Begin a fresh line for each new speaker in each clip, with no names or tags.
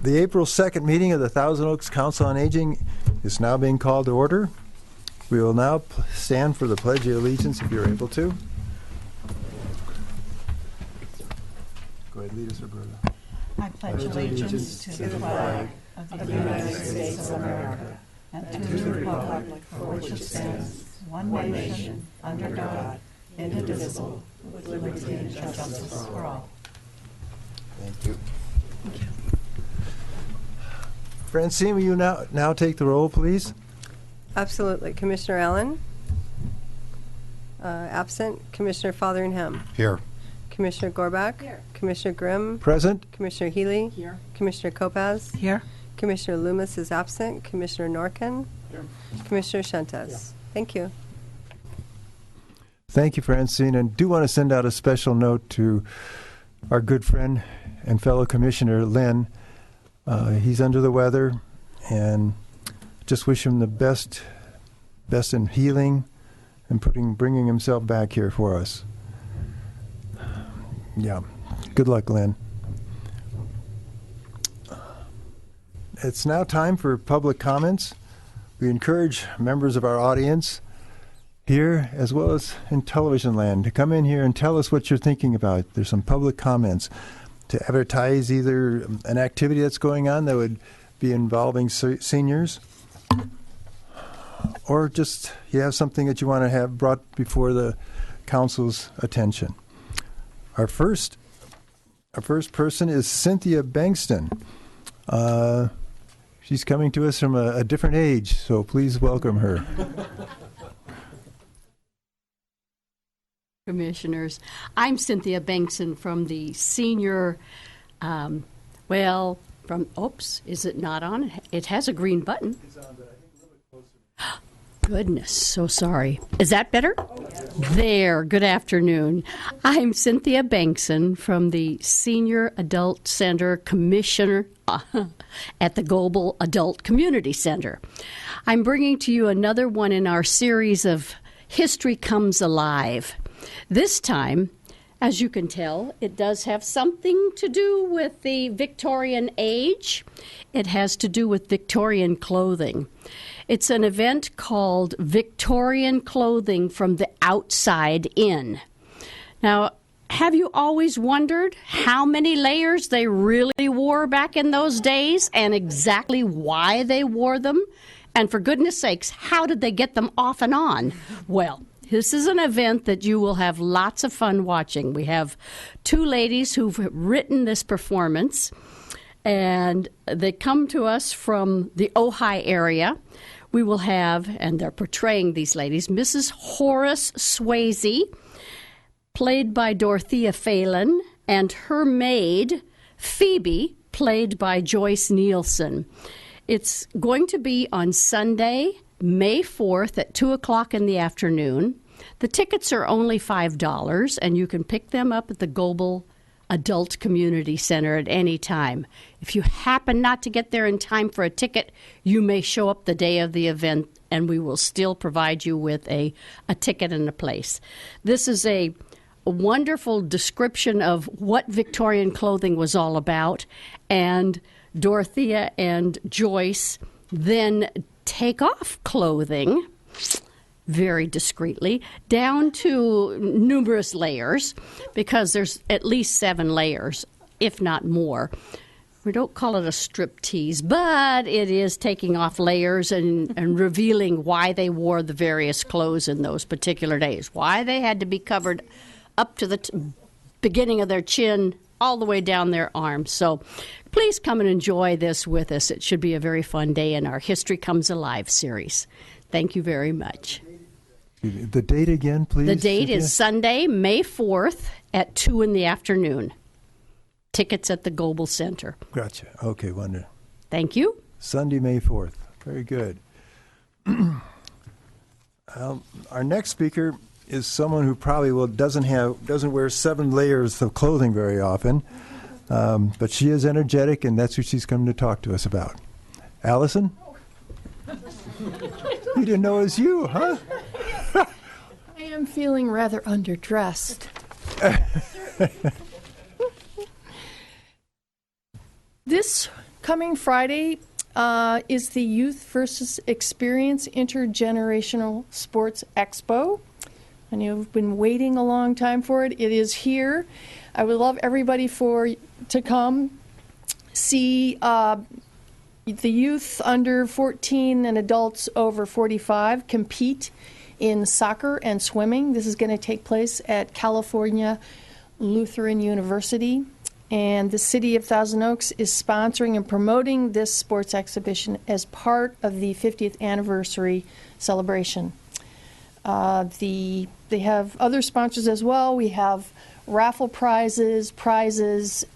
The April 2nd meeting of the Thousand Oaks Council on Aging is now being called to order. We will now stand for the Pledge of Allegiance if you're able to. Go ahead, lead us, Roberta.
I pledge allegiance to the flag of the United States of America and to the republic for which it stands, one nation, under God, indivisible, with liberty and justice for all.
Thank you. Francine, will you now take the roll, please?
Absolutely. Commissioner Allen? Absent. Commissioner Fotheringham?
Here.
Commissioner Gorbach? Here. Commissioner Grimm?
Present.
Commissioner Healy?
Here.
Commissioner Kopaz?
Here.
Commissioner Loomis is absent. Commissioner Norkin?
Here.
Commissioner Shentes? Thank you.
Thank you, Francine. And do want to send out a special note to our good friend and fellow Commissioner Lynn. He's under the weather, and just wish him the best in healing and bringing himself back here for us. Yeah. Good luck, Lynn. It's now time for public comments. We encourage members of our audience here as well as in television land to come in here and tell us what you're thinking about. There's some public comments to advertise either an activity that's going on that would be involving seniors, or just you have something that you want to have brought before the council's attention. Our first person is Cynthia Bankston. She's coming to us from a different age, so please welcome her.
Commissioners, I'm Cynthia Bankson from the senior, is it not on? It has a green button.
It's on, but I think a little bit closer.
Goodness, so sorry. Is that better? Oh, yes. There, good afternoon. I'm Cynthia Bankson from the Senior Adult Center Commissioner at the Global Adult Community Center. I'm bringing to you another one in our series of History Comes Alive. This time, as you can tell, it does have something to do with the Victorian age. It has to do with Victorian clothing. It's an event called Victorian Clothing from the Outside In. Now, have you always wondered how many layers they really wore back in those days and exactly why they wore them? And for goodness sakes, how did they get them off and on? Well, this is an event that you will have lots of fun watching. We have two ladies who've written this performance, and they come to us from the Ojai area. We will have, and they're portraying these ladies, Mrs. Horace Swayze, played by Dorothea Phelan, and her maid, Phoebe, played by Joyce Nielsen. It's going to be on Sunday, May 4th at 2 o'clock in the afternoon. The tickets are only $5, and you can pick them up at the Global Adult Community Center at any time. If you happen not to get there in time for a ticket, you may show up the day of the event, and we will still provide you with a ticket and a place. This is a wonderful description of what Victorian clothing was all about, and Dorothea and Joyce then take off clothing very discreetly down to numerous layers, because there's at least 7 layers, if not more. We don't call it a strip tease, but it is taking off layers and revealing why they wore the various clothes in those particular days, why they had to be covered up to the beginning of their chin all the way down their arms. So please come and enjoy this with us. It should be a very fun day in our History Comes Alive series. Thank you very much.
The date again, please?
The date is Sunday, May 4th at 2 in the afternoon. Tickets at the Global Center.
Gotcha. Okay, wonderful.
Thank you.
Sunday, May 4th. Very good. Our next speaker is someone who probably doesn't wear 7 layers of clothing very often, but she is energetic, and that's what she's come to talk to us about. Allison? You didn't know it was you, huh?
I am feeling rather underdressed. This upcoming Friday is the Youth versus Experience Intergenerational Sports Expo. And you've been waiting a long time for it. It is here. I would love everybody to come see the youth under 14 and adults over 45 compete in soccer and swimming. This is going to take place at California Lutheran University. And the City of Thousand Oaks is sponsoring and promoting this sports exhibition as part of the 50th anniversary celebration. They have other sponsors as well. We have raffle prizes,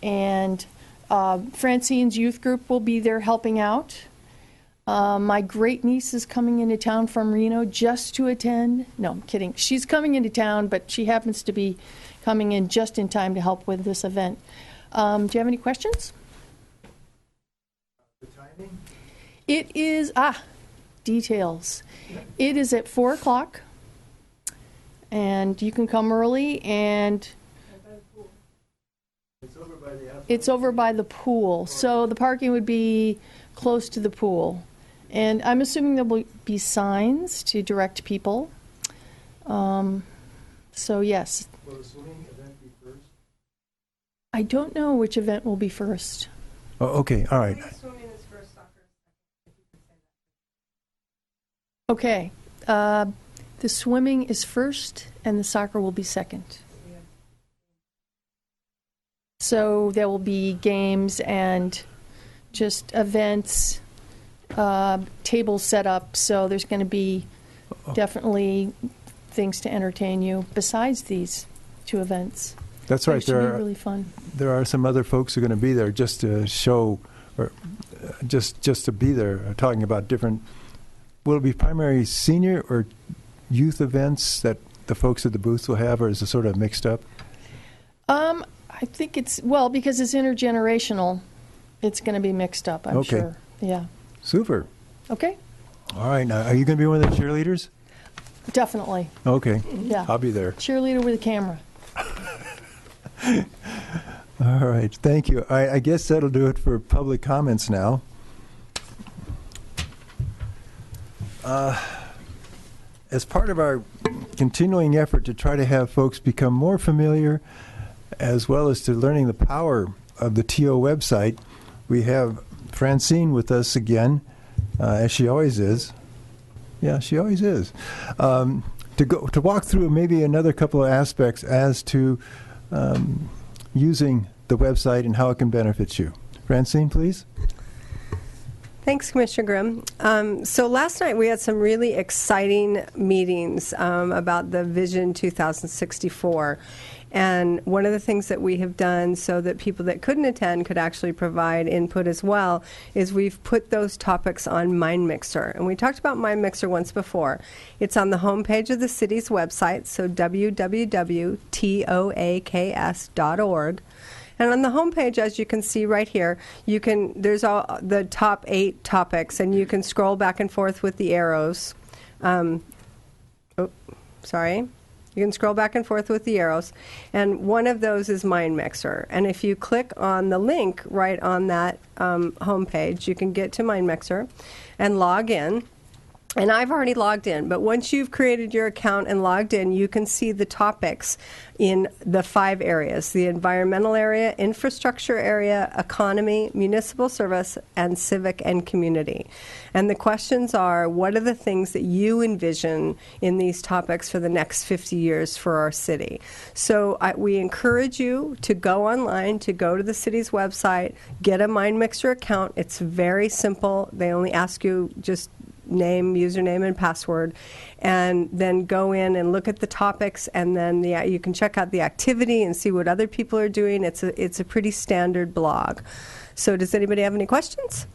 and Francine's youth group will be there helping out. My great niece is coming into town from Reno just to attend. No, I'm kidding. She's coming into town, but she happens to be coming in just in time to help with this event. Do you have any questions?
The timing?
It is, details. It is at 4 o'clock, and you can come early, and it's over by the pool. So the parking would be close to the pool. And I'm assuming there will be signs to direct people. So, yes.
Will the swimming event be first?
I don't know which event will be first.
Oh, okay, all right.
Okay. The swimming is first, and the soccer will be second. So there will be games and just events, tables set up. So there's going to be definitely things to entertain you besides these two events.
That's
So
right.
it should be really fun.
There are some other folks who are going to be there just to show, or just to be there, talking about different. Will it be primary senior or youth events that the folks at the booths will have, or is it sort of mixed up?
I think it's, because it's intergenerational, it's going to be mixed up, I'm
Okay.
sure. Yeah.
Super.
Okay?
All right. Now, are you going to be one of the cheerleaders?
Definitely.
Okay.
Yeah.
I'll be there.
Cheerleader with a camera.
All right. Thank you. I guess that'll do it for public comments now. As part of our continuing effort to try to have folks become more familiar, as well as to learning the power of the TO website, we have Francine with us again, as she always is. Yeah, she always is. To walk through maybe another couple of aspects as to using the website and how it can benefit you. Francine, please.
Thanks, Commissioner Grimm. So last night we had some really exciting meetings about the Vision 2064. And one of the things that we have done so that people that couldn't attend could actually provide input as well is we've put those topics on MindMixer. And we talked about MindMixer once before. It's on the homepage of the city's website, so www.toaks.org. And on the homepage, as you can see right here, there's all the top 8 topics, and you can scroll back and forth with the arrows. You can scroll back and forth with the arrows, and one of those is MindMixer. And if you click on the link right on that homepage, you can get to MindMixer and log in. And I've already logged in, but once you've created your account and logged in, you can see the topics in the 5 areas: the environmental area, infrastructure area, economy, municipal service, and civic and community. And the questions are, what are the things that you envision in these topics for the next 50 years for our city? So we encourage you to go online, to go to the city's website, get a MindMixer account. It's very simple. They only ask you just name, username, and password, and then go in and look at the topics, and then you can check out the activity and see what other people are doing. It's a pretty standard blog. So does anybody have any questions?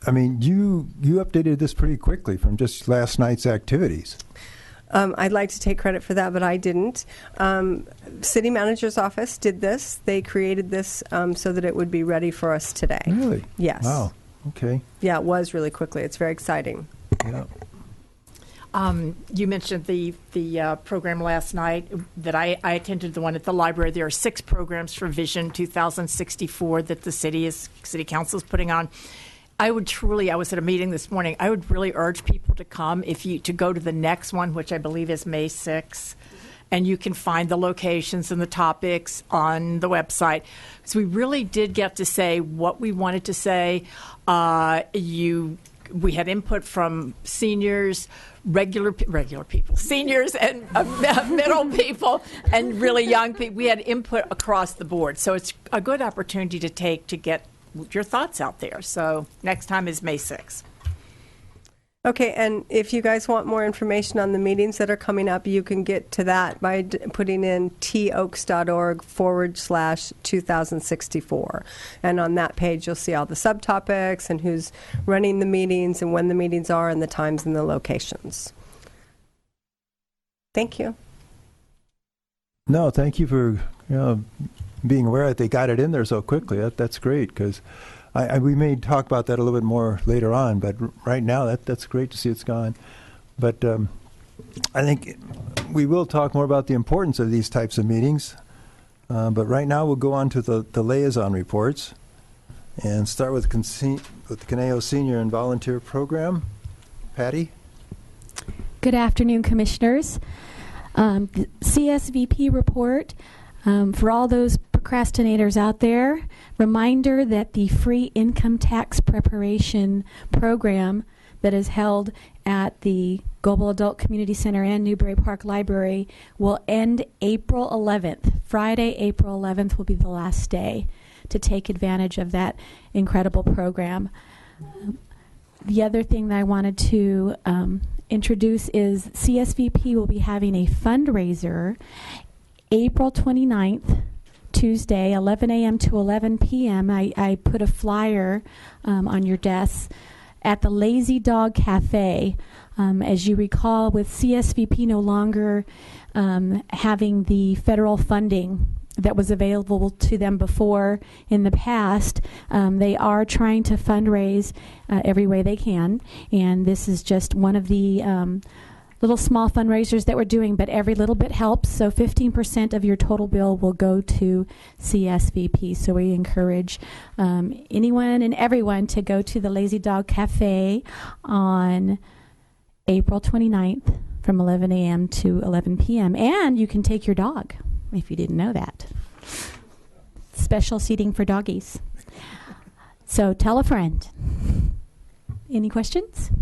I mean, you updated this pretty quickly from just last night's activities.
I'd like to take credit for that, but I didn't. City manager's office did this. They created this so that it would be ready for us today.
Really?
Yes.
Wow. Okay.
Yeah, it was really quickly. It's very exciting.
Yeah.
You mentioned the program last night that I attended, the one at the library. There are 6 programs for Vision 2064 that the city council is putting on. I was at a meeting this morning. I would really urge people to come to go to the next one, which I believe is May 6th. And you can find the locations and the topics on the website. So we really did get to say what we wanted to say. We had input from seniors, regular people, seniors and middle people, and really young people. We had input across the board. So it's a good opportunity to get your thoughts out there. So next time is May 6th.
Okay, and if you guys want more information on the meetings that are coming up, you can get to that by putting in toaks.org/2064. And on that page, you'll see all the subtopics and who's running the meetings and when the meetings are and the times and the locations. Thank you.
No, thank you for being aware that they got it in there so quickly. That's great, because we may talk about that a little bit more later on, but right now that's great to see it's gone. But I think we will talk more about the importance of these types of meetings. But right now we'll go on to the liaison reports and start with the Conejo Senior and Volunteer Program. Patty?
Good afternoon, Commissioners. The CSVP report. For all those procrastinators out there, reminder that the free income tax preparation program that is held at the Global Adult Community Center and Newbury Park Library will end April 11th. Friday, April 11th will be the last day to take advantage of that incredible program. The other thing that I wanted to introduce is CSVP will be having a fundraiser April 29th, Tuesday, 11 a.m. to 11 p.m. I put a flyer on your desk at the Lazy Dog Cafe. As you recall, with CSVP no longer having the federal funding that was available to them before in the past, they are trying to fundraise every way they can. And this is just one of the little small fundraisers that we're doing, but every little bit helps. So 15% of your total bill will go to CSVP. So we encourage anyone and everyone to go to the Lazy Dog Cafe on April 29th from 11 a.m. to 11 p.m. And you can take your dog, if you didn't know that. Special seating for doggies. So tell a friend. Any questions?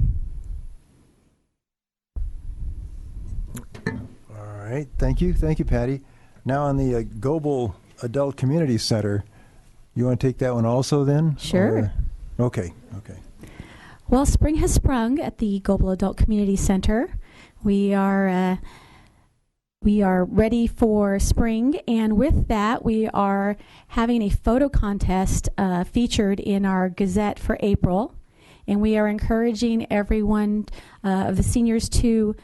All right, thank you, Patty. Now on the Global Adult Community Center, you want to take that one also then?
Sure.
Okay.
Well, spring has sprung at the Global Adult Community Center. We are ready for spring, and with that, we are having a photo contest featured in our Gazette for April, and we are encouraging everyone of the seniors to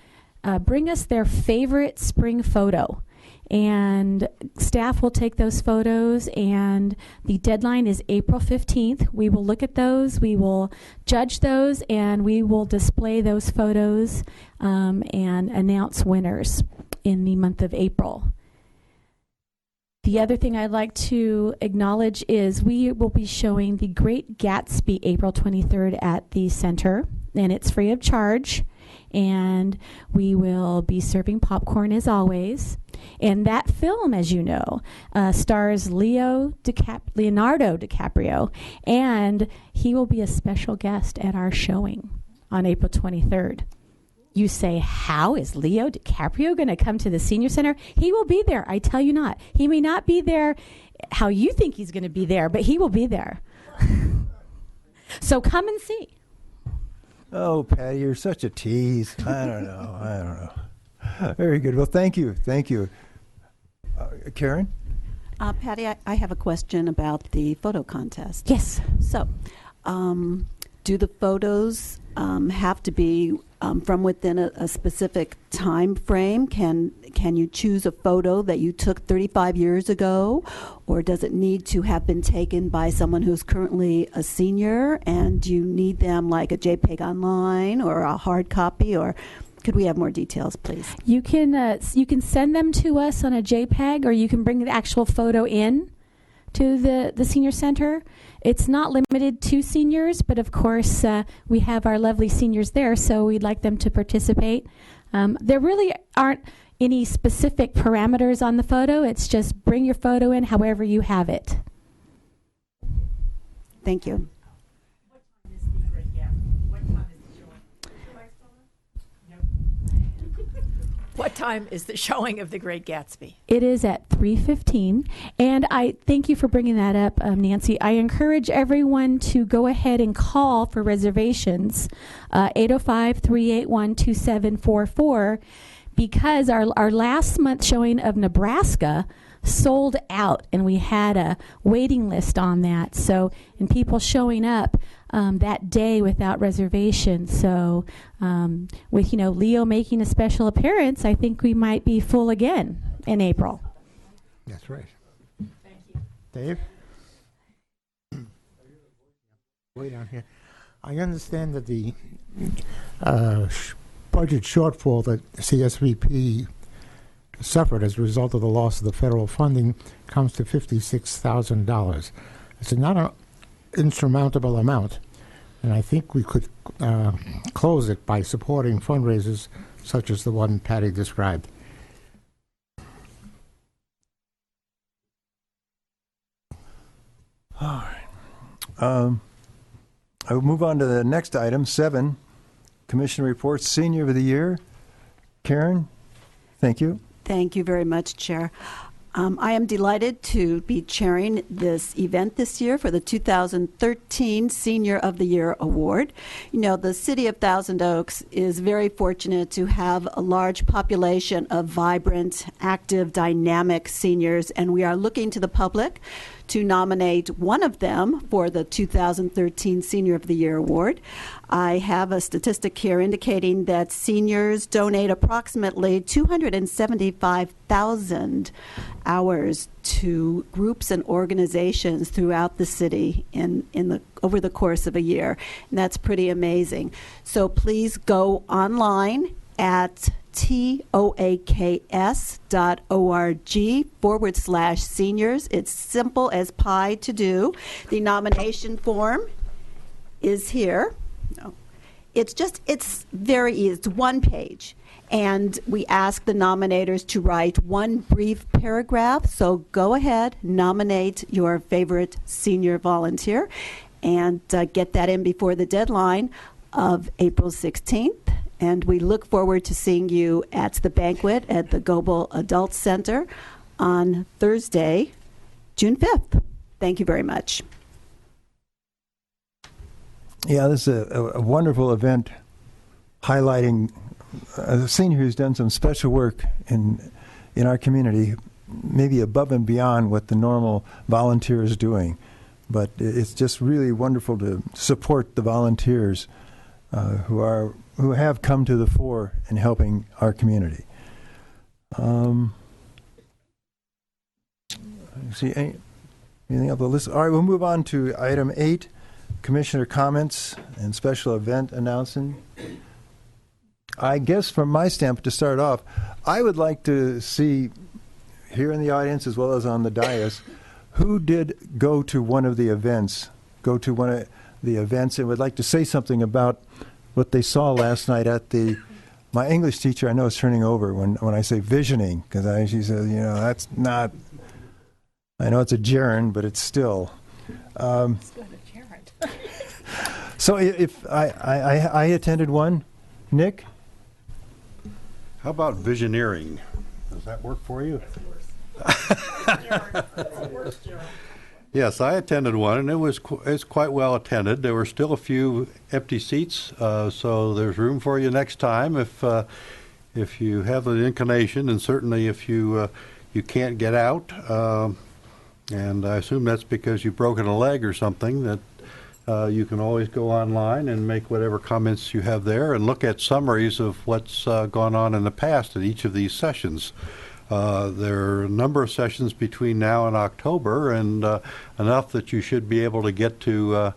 bring us their favorite spring photo, and staff will take those photos, and the deadline is April 15th. We will look at those, we will judge those, and we will display those photos and announce winners in the month of April. The other thing I'd like to acknowledge is we will be showing The Great Gatsby April 23rd at the center, and it's free of charge. And we will be serving popcorn as always. And that film, as you know, stars Leonardo DiCaprio, and he will be a special guest at our showing on April 23rd. You say, how is Leo DiCaprio going to come to the Senior Center? He will be there, I tell you not. He may not be there how you think he's going to be there, but he will be there. So come and see.
Oh, Patty, you're such a tease. I don't know. Very good. Well, thank you. Karen?
Patty, I have a question about the photo contest.
Yes.
So, do the photos have to be from within a specific time frame? Can you choose a photo that you took 35 years ago, or does it need to have been taken by someone who's currently a senior, and do you need them like a JPEG online or a hard copy, or
Could we have more details, please?
You can send them to us on a JPEG, or you can bring the actual photo in to the senior center. It's not limited to seniors, but of course we have our lovely seniors there, so we'd like them to participate. There really aren't any specific parameters on the photo. It's just bring your photo in however you have it.
Thank you.
What time is the showing of The Great Gatsby?
It is at 3:15, and I thank you for bringing that up, Nancy. I encourage everyone to go ahead and call for reservations, 805-381-2744, because our last month showing of Nebraska sold out, and we had a waiting list on that. So, and people showing up that day without reservation. So, with Leo making a special appearance, I think we might be full again in April.
That's right. Thank you, Dave. Way down here. I understand that the budget shortfall that CSVP suffered as a result of the loss of the federal funding comes to $56,000. It's not an insurmountable amount, and I think we could close it by supporting fundraisers such as the one Patty described.
All right. I will move on to the next item, 7, Commission Reports, Senior of the Year. Karen, thank you.
Thank you very much, Chair. I am delighted to be chairing this event this year for the 2013 Senior of the Year Award. The city of Thousand Oaks is very fortunate to have a large population of vibrant, active, dynamic seniors, and we are looking to the public to nominate one of them for the 2013 Senior of the Year Award. I have a statistic here indicating that seniors donate approximately 275,000 hours to groups and organizations throughout the city over the course of a year. And that's pretty amazing. So please go online at toaks.org/seniors. It's simple as pie to do. The nomination form is here. It's very easy. It's one page. And we ask the nominators to write one brief paragraph. So go ahead, nominate your favorite senior volunteer, and get that in before the deadline of April 16th. And we look forward to seeing you at the banquet at the Goebel Adult Center on Thursday, June 5th. Thank you very much.
Yeah, this is a wonderful event highlighting a senior who's done some special work in our community, maybe above and beyond what the normal volunteer is doing. But it's just really wonderful to support the volunteers who have come to the fore in helping our community. See anything on the list? All right, we'll move on to item 8, Commissioner comments and special event announcing. I guess from my stamp, to start off, I would like to see here in the audience as well as on the dais who did go to one of the events, and would like to say something about what they saw last night at my English teacher I know is turning over when I say visioning, because she says, that's not, I know it's a gerund, but it's still. So if I attended one, Nick?
How about visioneering? Does that work for you? Yes, I attended one, and it's quite well attended. There were still a few empty seats, so there's room for you next time if you have an inclination, and certainly if you can't get out. And I assume that's because you've broken a leg or something, that you can always go online and make whatever comments you have there and look at summaries of what's gone on in the past at each of these sessions. There are a number of sessions between now and October, and enough that you should be able to get to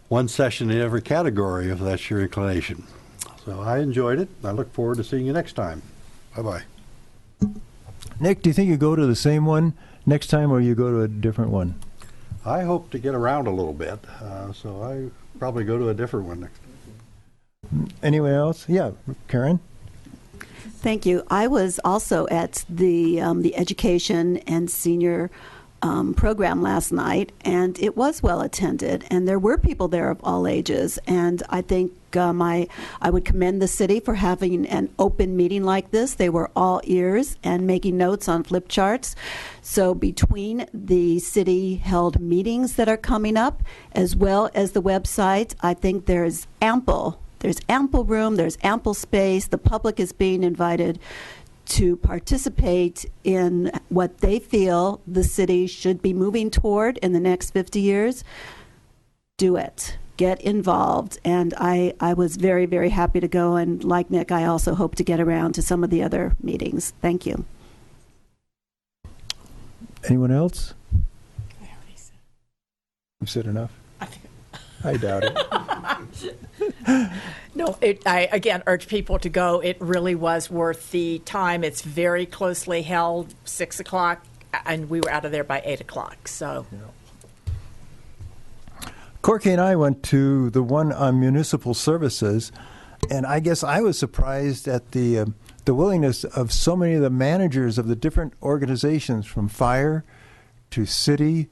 one session in every category if that's your inclination. So I enjoyed it. I look forward to seeing you next time. Bye-bye.
Nick, do you think you go to the same one next time, or you go to a different one?
I hope to get around a little bit, so I probably go to a different one next time.
Anyone else? Yeah, Karen?
Thank you. I was also at the education and senior program last night, and it was well attended, and there were people there of all ages. And I think I would commend the city for having an open meeting like this. They were all ears and making notes on flip charts. So between the city-held meetings that are coming up, as well as the website, I think there's ample room, there's ample space. The public is being invited to participate in what they feel the city should be moving toward in the next 50 years. Do it. Get involved. And I was very, very happy to go. And like Nick, I also hope to get around to some of the other meetings. Thank you.
Anyone else?
I already said.
You've said enough?
I think.
I doubt it.
No, I again urge people to go. It really was worth the time. It's very closely held, 6 o'clock, and we were out of there by 8 o'clock. So,
Corky and I went to the one on municipal services, and I guess I was surprised at the willingness of so many of the managers of the different organizations, from fire to city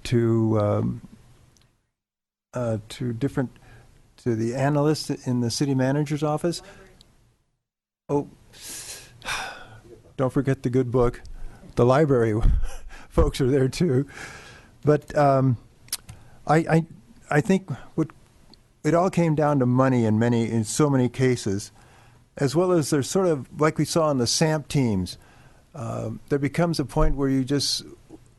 to the analyst in the city manager's office. Oh, don't forget the good book. The library folks are there too. But I think it all came down to money in so many cases, as well as there's sort of like we saw in the SAMP teams. There becomes a point where you just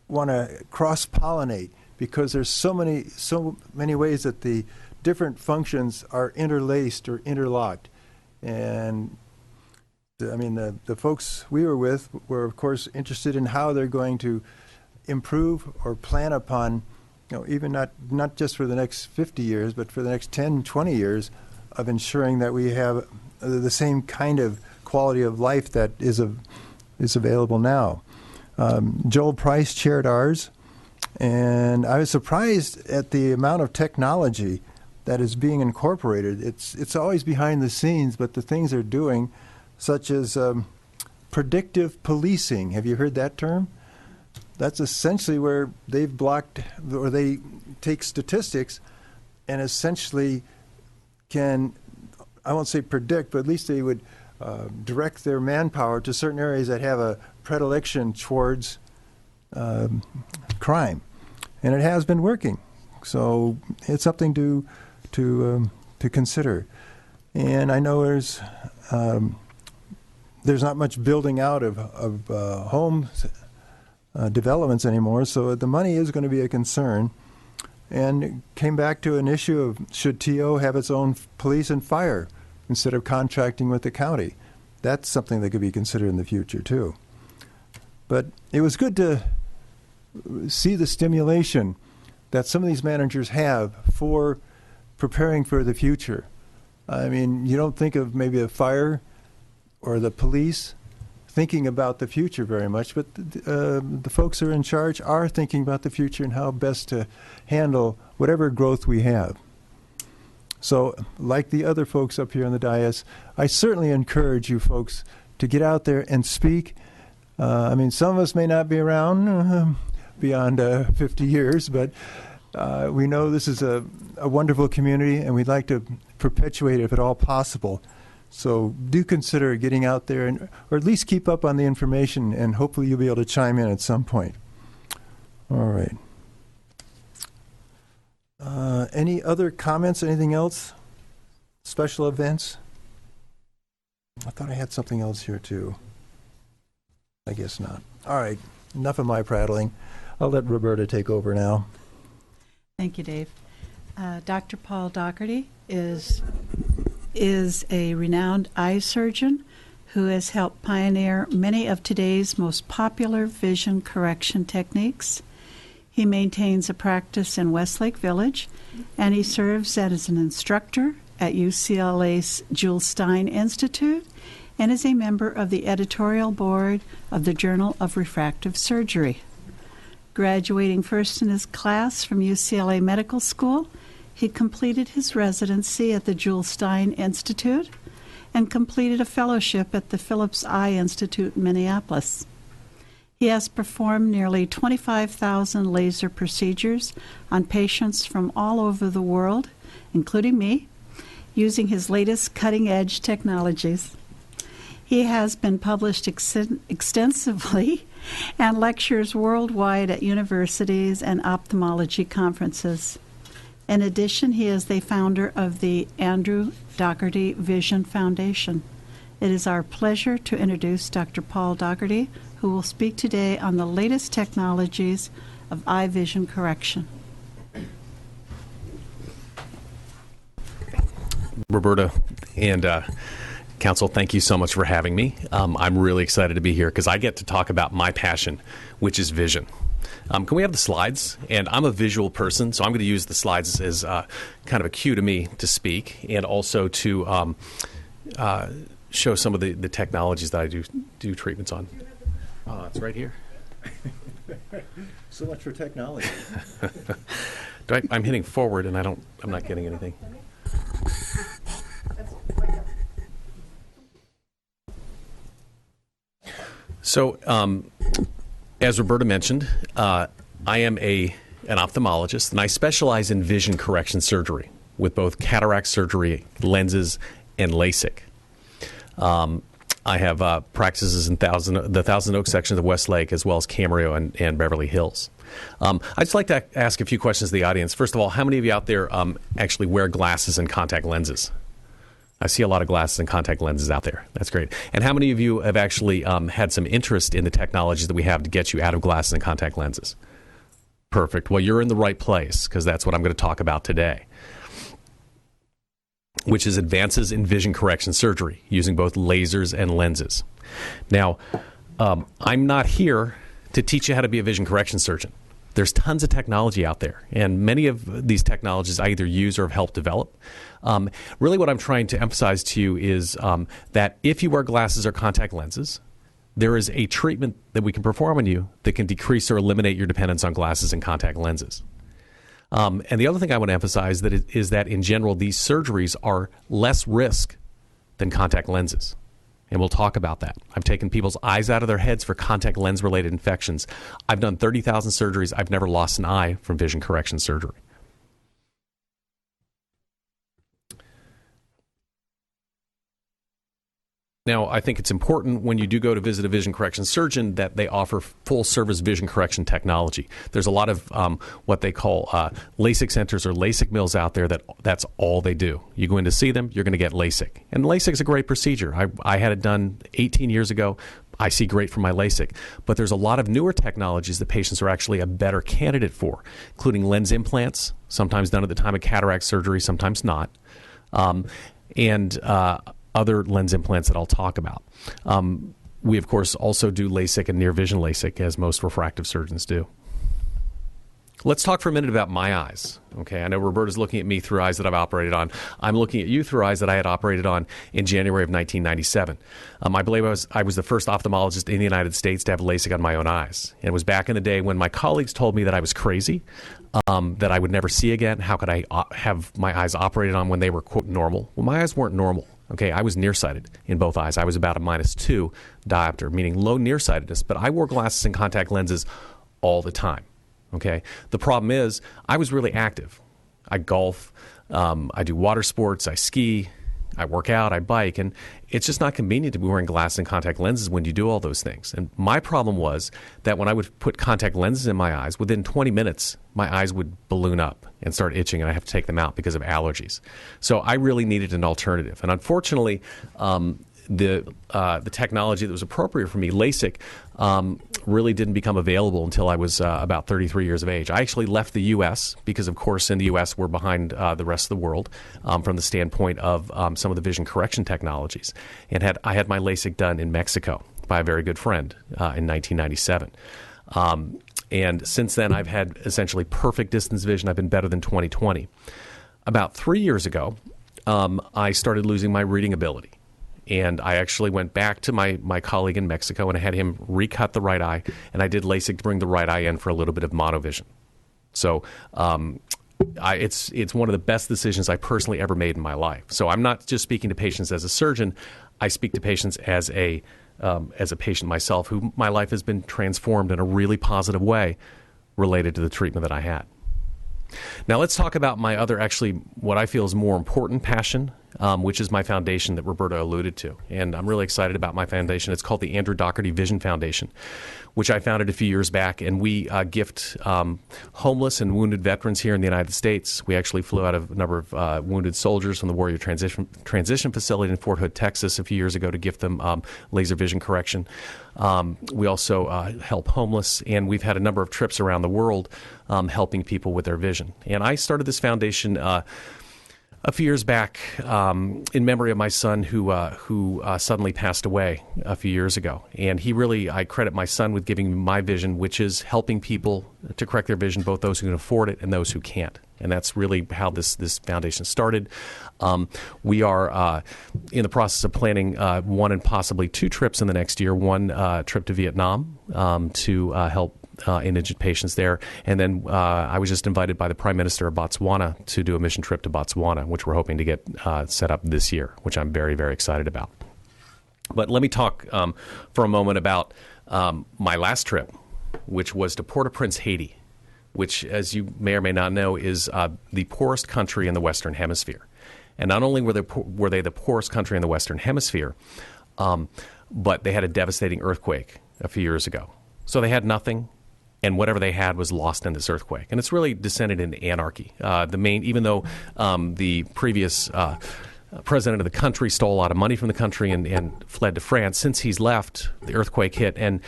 want to cross-pollinate, because there's so many ways that the different functions are interlaced or interlocked. And I mean, the folks we were with were, of course, interested in how they're going to improve or plan upon, even not just for the next 50 years, but for the next 10, 20 years of ensuring that we have the same kind of quality of life that is available now. Joel Price chaired ours, and I was surprised at the amount of technology that is being incorporated. It's always behind the scenes, but the things they're doing, such as predictive policing. Have you heard that term? That's essentially where they've blocked, or they take statistics and essentially can, I won't say predict, but at least they would direct their manpower to certain areas that have a predilection towards crime. And it has been working. So it's something to consider. And I know there's not much building out of home developments anymore, so the money is going to be a concern. And it came back to an issue of, should TO have its own police and fire instead of contracting with the county? That's something that could be considered in the future too. But it was good to see the stimulation that some of these managers have for preparing for the future. I mean, you don't think of maybe a fire or the police thinking about the future very much, but the folks who are in charge are thinking about the future and how best to handle whatever growth we have. So, like the other folks up here on the dais, I certainly encourage you folks to get out there and speak. I mean, some of us may not be around beyond 50 years, but we know this is a wonderful community, and we'd like to perpetuate it if at all possible. So do consider getting out there, or at least keep up on the information, and hopefully you'll be able to chime in at some point. All right. Any other comments? Anything else? Special events? I thought I had something else here too. I guess not. All right. Enough of my prattling. I'll let Roberta take over now.
Thank you, Dave. Dr. Paul Doherty is a renowned eye surgeon who has helped pioneer many of today's most popular vision correction techniques. He maintains a practice in Westlake Village, and he serves as an instructor at UCLA's Jules Stein Institute and is a member of the editorial board of the Journal of Refractive Surgery. Graduating first in his class from UCLA Medical School, he completed his residency at the Jules Stein Institute and completed a fellowship at the Phillips Eye Institute in Minneapolis. He has performed nearly 25,000 laser procedures on patients from all over the world, including me, using his latest cutting-edge technologies. He has been published extensively and lectures worldwide at universities and ophthalmology conferences. In addition, he is the founder of the Andrew Dougherty Vision Foundation. It is our pleasure to introduce Dr. Paul Dougherty, who will speak today on the latest technologies of eye vision correction.
Roberta and Council, thank you so much for having me. I'm really excited to be here because I get to talk about my passion, which is vision. Can we have the slides? And I'm a visual person, so I'm going to use the slides as kind of a cue to me to speak and also to show some of the technologies that I do treatments on. It's right here.
So much for technology.
I'm hitting forward and I'm not getting anything. So, as Roberta mentioned, I am an ophthalmologist, and I specialize in vision correction surgery with both cataract surgery, lenses, and LASIK. I have practices in the Thousand Oaks section of Westlake, as well as Camarillo and Beverly Hills. I'd just like to ask a few questions to the audience. First of all, how many of you out there actually wear glasses and contact lenses? I see a lot of glasses and contact lenses out there. That's great. And how many of you have actually had some interest in the technologies that we have to get you out of glasses and contact lenses? Perfect. Well, you're in the right place because that's what I'm going to talk about today, which is advances in vision correction surgery using both lasers and lenses. Now, I'm not here to teach you how to be a vision correction surgeon. There's tons of technology out there, and many of these technologies I either use or have helped develop. Really what I'm trying to emphasize to you is that if you wear glasses or contact lenses, there is a treatment that we can perform on you that can decrease or eliminate your dependence on glasses and contact lenses. And the other thing I want to emphasize is that in general, these surgeries are less risk than contact lenses. And we'll talk about that. I've taken people's eyes out of their heads for contact lens-related infections. I've done 30,000 surgeries. I've never lost an eye from vision correction surgery. Now, I think it's important when you do go to visit a vision correction surgeon that they offer full-service vision correction technology. There's a lot of what they call LASIK centers or LASIK mills out there that's all they do. You go in to see them, you're going to get LASIK. And LASIK is a great procedure. I had it done 18 years ago. I see great from my LASIK. But there's a lot of newer technologies that patients are actually a better candidate for, including lens implants, sometimes done at the time of cataract surgery, sometimes not, and other lens implants that I'll talk about. We, of course, also do LASIK and near vision LASIK, as most refractive surgeons do. Let's talk for a minute about my eyes. Okay, I know Roberta's looking at me through eyes that I've operated on. I'm looking at you through eyes that I had operated on in January of 1997. I believe I was the first ophthalmologist in the United States to have LASIK on my own eyes. And it was back in the day when my colleagues told me that I was crazy, that I would never see again. How could I have my eyes operated on when they were, quote, normal? Well, my eyes weren't normal. Okay, I was nearsighted in both eyes. I was about a -2 diopter, meaning low nearsightedness, but I wore glasses and contact lenses all the time. Okay, the problem is I was really active. I golf, I do water sports, I ski, I work out, I bike, and it's just not convenient to be wearing glasses and contact lenses when you do all those things. And my problem was that when I would put contact lenses in my eyes, within 20 minutes, my eyes would balloon up and start itching, and I have to take them out because of allergies. So I really needed an alternative. And unfortunately, the technology that was appropriate for me, LASIK, really didn't become available until I was about 33 years of age. I actually left the U.S. because, of course, in the U.S. we're behind the rest of the world from the standpoint of some of the vision correction technologies. And I had my LASIK done in Mexico by a very good friend in 1997. And since then, I've had essentially perfect distance vision. I've been better than 20/20. About 3 years ago, I started losing my reading ability. And I actually went back to my colleague in Mexico and I had him recut the right eye, and I did LASIK to bring the right eye in for a little bit of monovision. So it's one of the best decisions I personally ever made in my life. So I'm not just speaking to patients as a surgeon. I speak to patients as a patient myself, who my life has been transformed in a really positive way related to the treatment that I had. Now let's talk about my other, actually, what I feel is more important passion, which is my foundation that Roberta alluded to. And I'm really excited about my foundation. It's called the Andrew Doherty Vision Foundation, which I founded a few years back. And we gift homeless and wounded veterans here in the United States. We actually flew out a number of wounded soldiers from the Warrior Transition Facility in Fort Hood, Texas, a few years ago to gift them laser vision correction. We also help homeless, and we've had a number of trips around the world helping people with their vision. And I started this foundation a few years back in memory of my son who suddenly passed away a few years ago. And I credit my son with giving me my vision, which is helping people to correct their vision, both those who can afford it and those who can't. And that's really how this foundation started. We are in the process of planning one and possibly two trips in the next year. One trip to Vietnam to help indigent patients there. And then I was just invited by the Prime Minister of Botswana to do a mission trip to Botswana, which we're hoping to get set up this year, which I'm very, very excited about. But let me talk for a moment about my last trip, which was to Port-au-Prince, Haiti, which, as you may or may not know, is the poorest country in the Western Hemisphere. And not only were they the poorest country in the Western Hemisphere, but they had a devastating earthquake a few years ago. So they had nothing, and whatever they had was lost in this earthquake. And it's really descended into anarchy. Even though the previous president of the country stole a lot of money from the country and fled to France, since he's left, the earthquake hit, and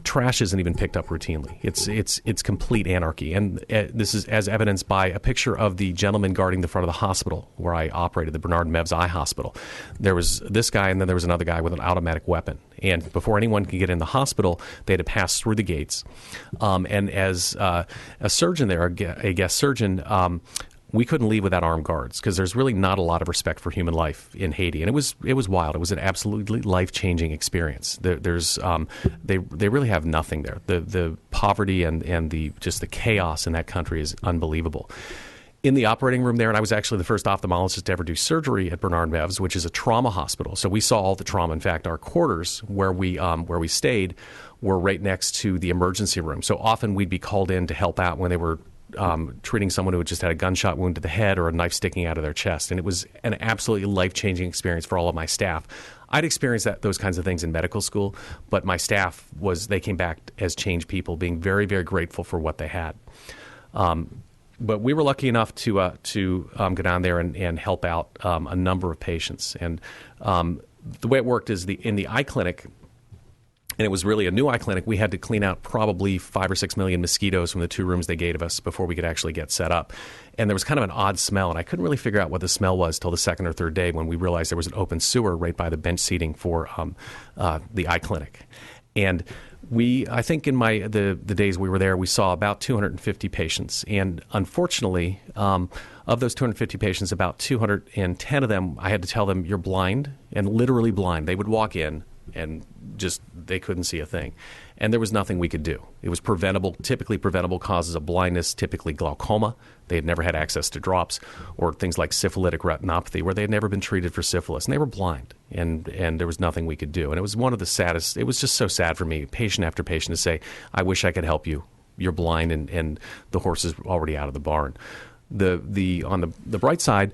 trash isn't even picked up routinely. It's complete anarchy. And this is as evidenced by a picture of the gentleman guarding the front of the hospital where I operated, the Bernard Mebs Eye Hospital. There was this guy, and then there was another guy with an automatic weapon. And before anyone could get in the hospital, they had to pass through the gates. And as a surgeon there, a guest surgeon, we couldn't leave without armed guards because there's really not a lot of respect for human life in Haiti, and it was wild. It was an absolutely life-changing experience. They really have nothing there. The poverty and the chaos in that country is unbelievable. In the operating room there, and I was actually the first ophthalmologist to ever do surgery at Bernard Mebs, which is a trauma hospital. So we saw all the trauma. In fact, our quarters where we stayed were right next to the emergency room. So often we'd be called in to help out when they were treating someone who had just had a gunshot wound to the head or a knife sticking out of their chest. And it was an absolutely life-changing experience for all of my staff. I'd experienced those kinds of things in medical school, but my staff they came back as changed people, being very, very grateful for what they had. But we were lucky enough to go down there and help out a number of patients. And the way it worked is in the eye clinic, and it was really a new eye clinic, we had to clean out probably 5 or 6 million mosquitoes from the 2 rooms they gave us before we could actually get set up. And there was kind of an odd smell, and I couldn't really figure out what the smell was till the second or third day when we realized there was an open sewer right by the bench seating for the eye clinic. And I think in the days we were there, we saw about 250 patients. And unfortunately, of those 250 patients, about 210 of them, I had to tell them, you're blind, and literally blind. They would walk in and they couldn't see a thing. And there was nothing we could do. It was typically preventable causes of blindness, typically glaucoma. They had never had access to drops, or things like syphilitic retinopathy, where they had never been treated for syphilis, and they were blind, and there was nothing we could do. And it was one of the saddest. It was just so sad for me, patient after patient, to say, I wish I could help you. You're blind, and the horse is already out of the barn. On the bright side,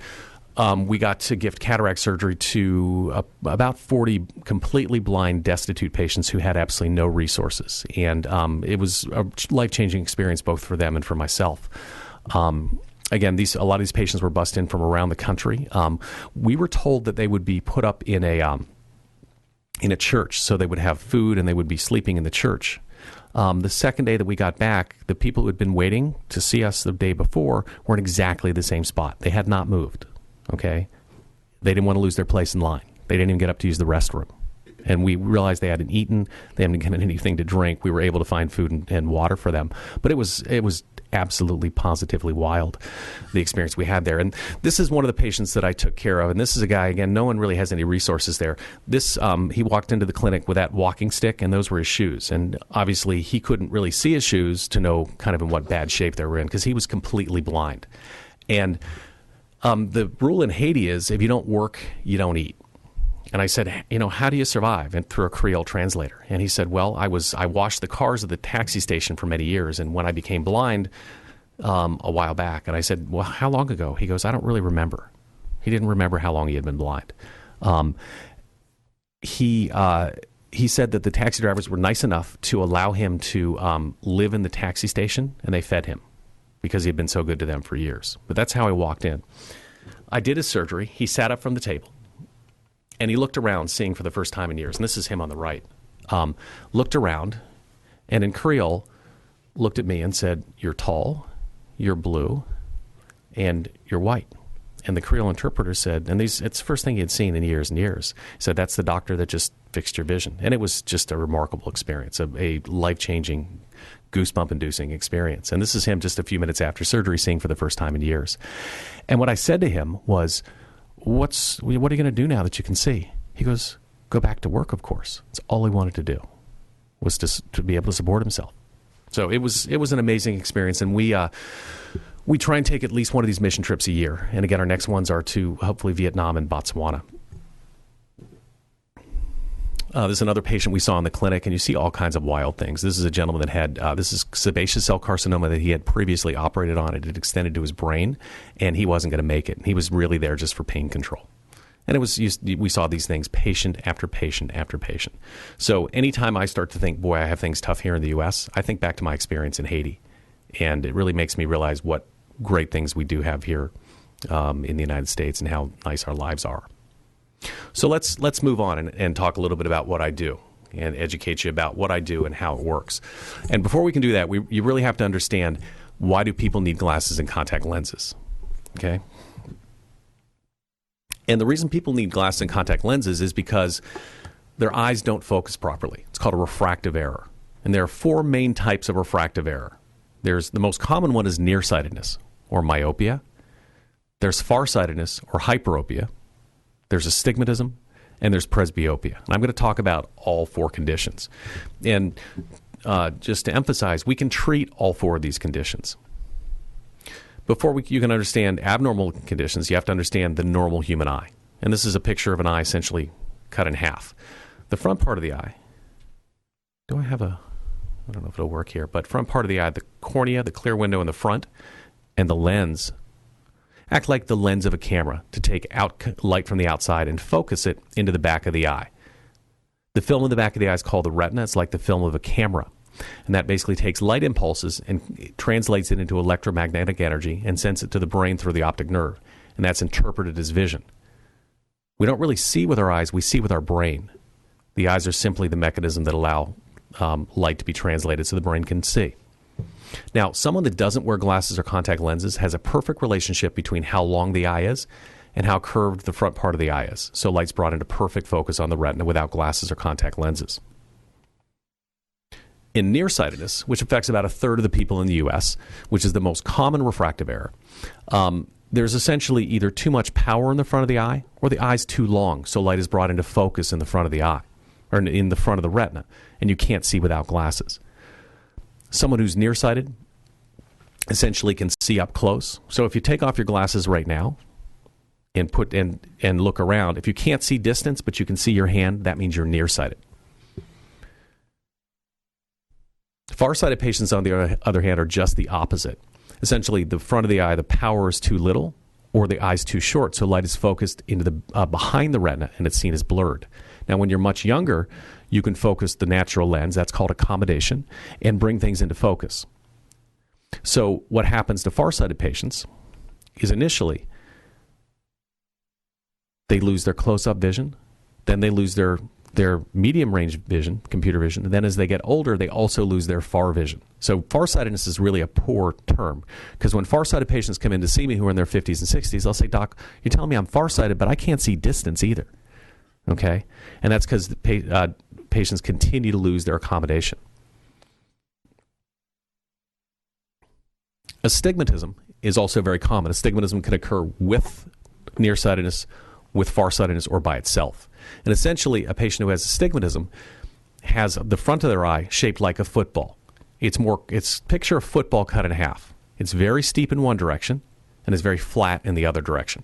we got to gift cataract surgery to about 40 completely blind, destitute patients who had absolutely no resources. And it was a life-changing experience both for them and for myself. Again, a lot of these patients were bussed in from around the country. We were told that they would be put up in a church, so they would have food and they would be sleeping in the church. The second day that we got back, the people who had been waiting to see us the day before were in exactly the same spot. They had not moved. Okay, they didn't want to lose their place in line. They didn't even get up to use the restroom. And we realized they hadn't eaten, they hadn't gotten anything to drink. We were able to find food and water for them. But it was absolutely positively wild, the experience we had there. And this is one of the patients that I took care of. And this is a guy, again, no one really has any resources there. This, he walked into the clinic with that walking stick, and those were his shoes. And obviously he couldn't really see his shoes to know kind of in what bad shape they were in, because he was completely blind. And the rule in Haiti is if you don't work, you don't eat. And I said, you know, how do you survive? And through a Creole translator. And he said, well, I washed the cars of the taxi station for many years. And when I became blind a while back, and I said, well, how long ago? He goes, I don't really remember. He didn't remember how long he had been blind. He said that the taxi drivers were nice enough to allow him to live in the taxi station, and they fed him because he had been so good to them for years. But that's how I walked in. I did his surgery. He sat up from the table. And he looked around, seeing for the first time in years, and this is him on the right, looked around, and in Creole, looked at me and said, you're tall, you're blue, and you're white. And the Creole interpreter said, and it's the first thing he had seen in years and years, he said, that's the doctor that just fixed your vision. And it was just a remarkable experience, a life-changing, goosebump-inducing experience. And this is him just a few minutes after surgery, seeing for the first time in years. And what I said to him was, what are you going to do now that you can see? He goes, go back to work, of course. That's all he wanted to do, was to be able to support himself. So it was an amazing experience, and we try and take at least one of these mission trips a year. And again, our next ones are to hopefully Vietnam and Botswana. There's another patient we saw in the clinic, and you see all kinds of wild things. This is a gentleman that had, this is sebaceous cell carcinoma that he had previously operated on. It had extended to his brain, and he wasn't going to make it. He was really there just for pain control. And we saw these things patient after patient after patient. So anytime I start to think, boy, I have things tough here in the U.S., I think back to my experience in Haiti. And it really makes me realize what great things we do have here in the United States and how nice our lives are. So let's move on and talk a little bit about what I do and educate you about what I do and how it works. And before we can do that, you really have to understand, why do people need glasses and contact lenses? Okay? And the reason people need glasses and contact lenses is because their eyes don't focus properly. It's called a refractive error. And there are four main types of refractive error. The most common one is nearsightedness, or myopia. There's farsightedness, or hyperopia. There's astigmatism, and there's presbyopia. And I'm going to talk about all four conditions. And just to emphasize, we can treat all four of these conditions. Before you can understand abnormal conditions, you have to understand the normal human eye. And this is a picture of an eye essentially cut in half. The front part of the eye, I don't know if it'll work here, but front part of the eye, the cornea, the clear window in the front, and the lens act like the lens of a camera to take out light from the outside and focus it into the back of the eye. The film in the back of the eye is called the retina. It's like the film of a camera. And that basically takes light impulses and translates it into electromagnetic energy and sends it to the brain through the optic nerve. And that's interpreted as vision. We don't really see with our eyes, we see with our brain. The eyes are simply the mechanism that allow light to be translated so the brain can see. Now, someone that doesn't wear glasses or contact lenses has a perfect relationship between how long the eye is and how curved the front part of the eye is. So light's brought into perfect focus on the retina without glasses or contact lenses. In nearsightedness, which affects about a third of the people in the U.S., which is the most common refractive error, there's essentially either too much power in the front of the eye or the eye's too long, so light is brought into focus in the front of the eye, or in the front of the retina, and you can't see without glasses. Someone who's nearsighted essentially can see up close. So if you take off your glasses right now and look around, if you can't see distance but you can see your hand, that means you're nearsighted. Farsighted patients, on the other hand, are just the opposite. Essentially, the front of the eye, the power is too little or the eye's too short, so light is focused into the behind the retina and it's seen as blurred. Now, when you're much younger, you can focus the natural lens, that's called accommodation, and bring things into focus. So what happens to farsighted patients is initially they lose their close-up vision, then they lose their medium range vision, computer vision, and then as they get older, they also lose their far vision. So farsightedness is really a poor term, because when farsighted patients come in to see me who are in their 50s and 60s, they'll say, Doc, you're telling me I'm farsighted, but I can't see distance either. Okay? And that's because patients continue to lose their accommodation. Astigmatism is also very common. Astigmatism can occur with nearsightedness, with farsightedness, or by itself. And essentially, a patient who has astigmatism has the front of their eye shaped like a football. It's picture a football cut in half. It's very steep in one direction and is very flat in the other direction.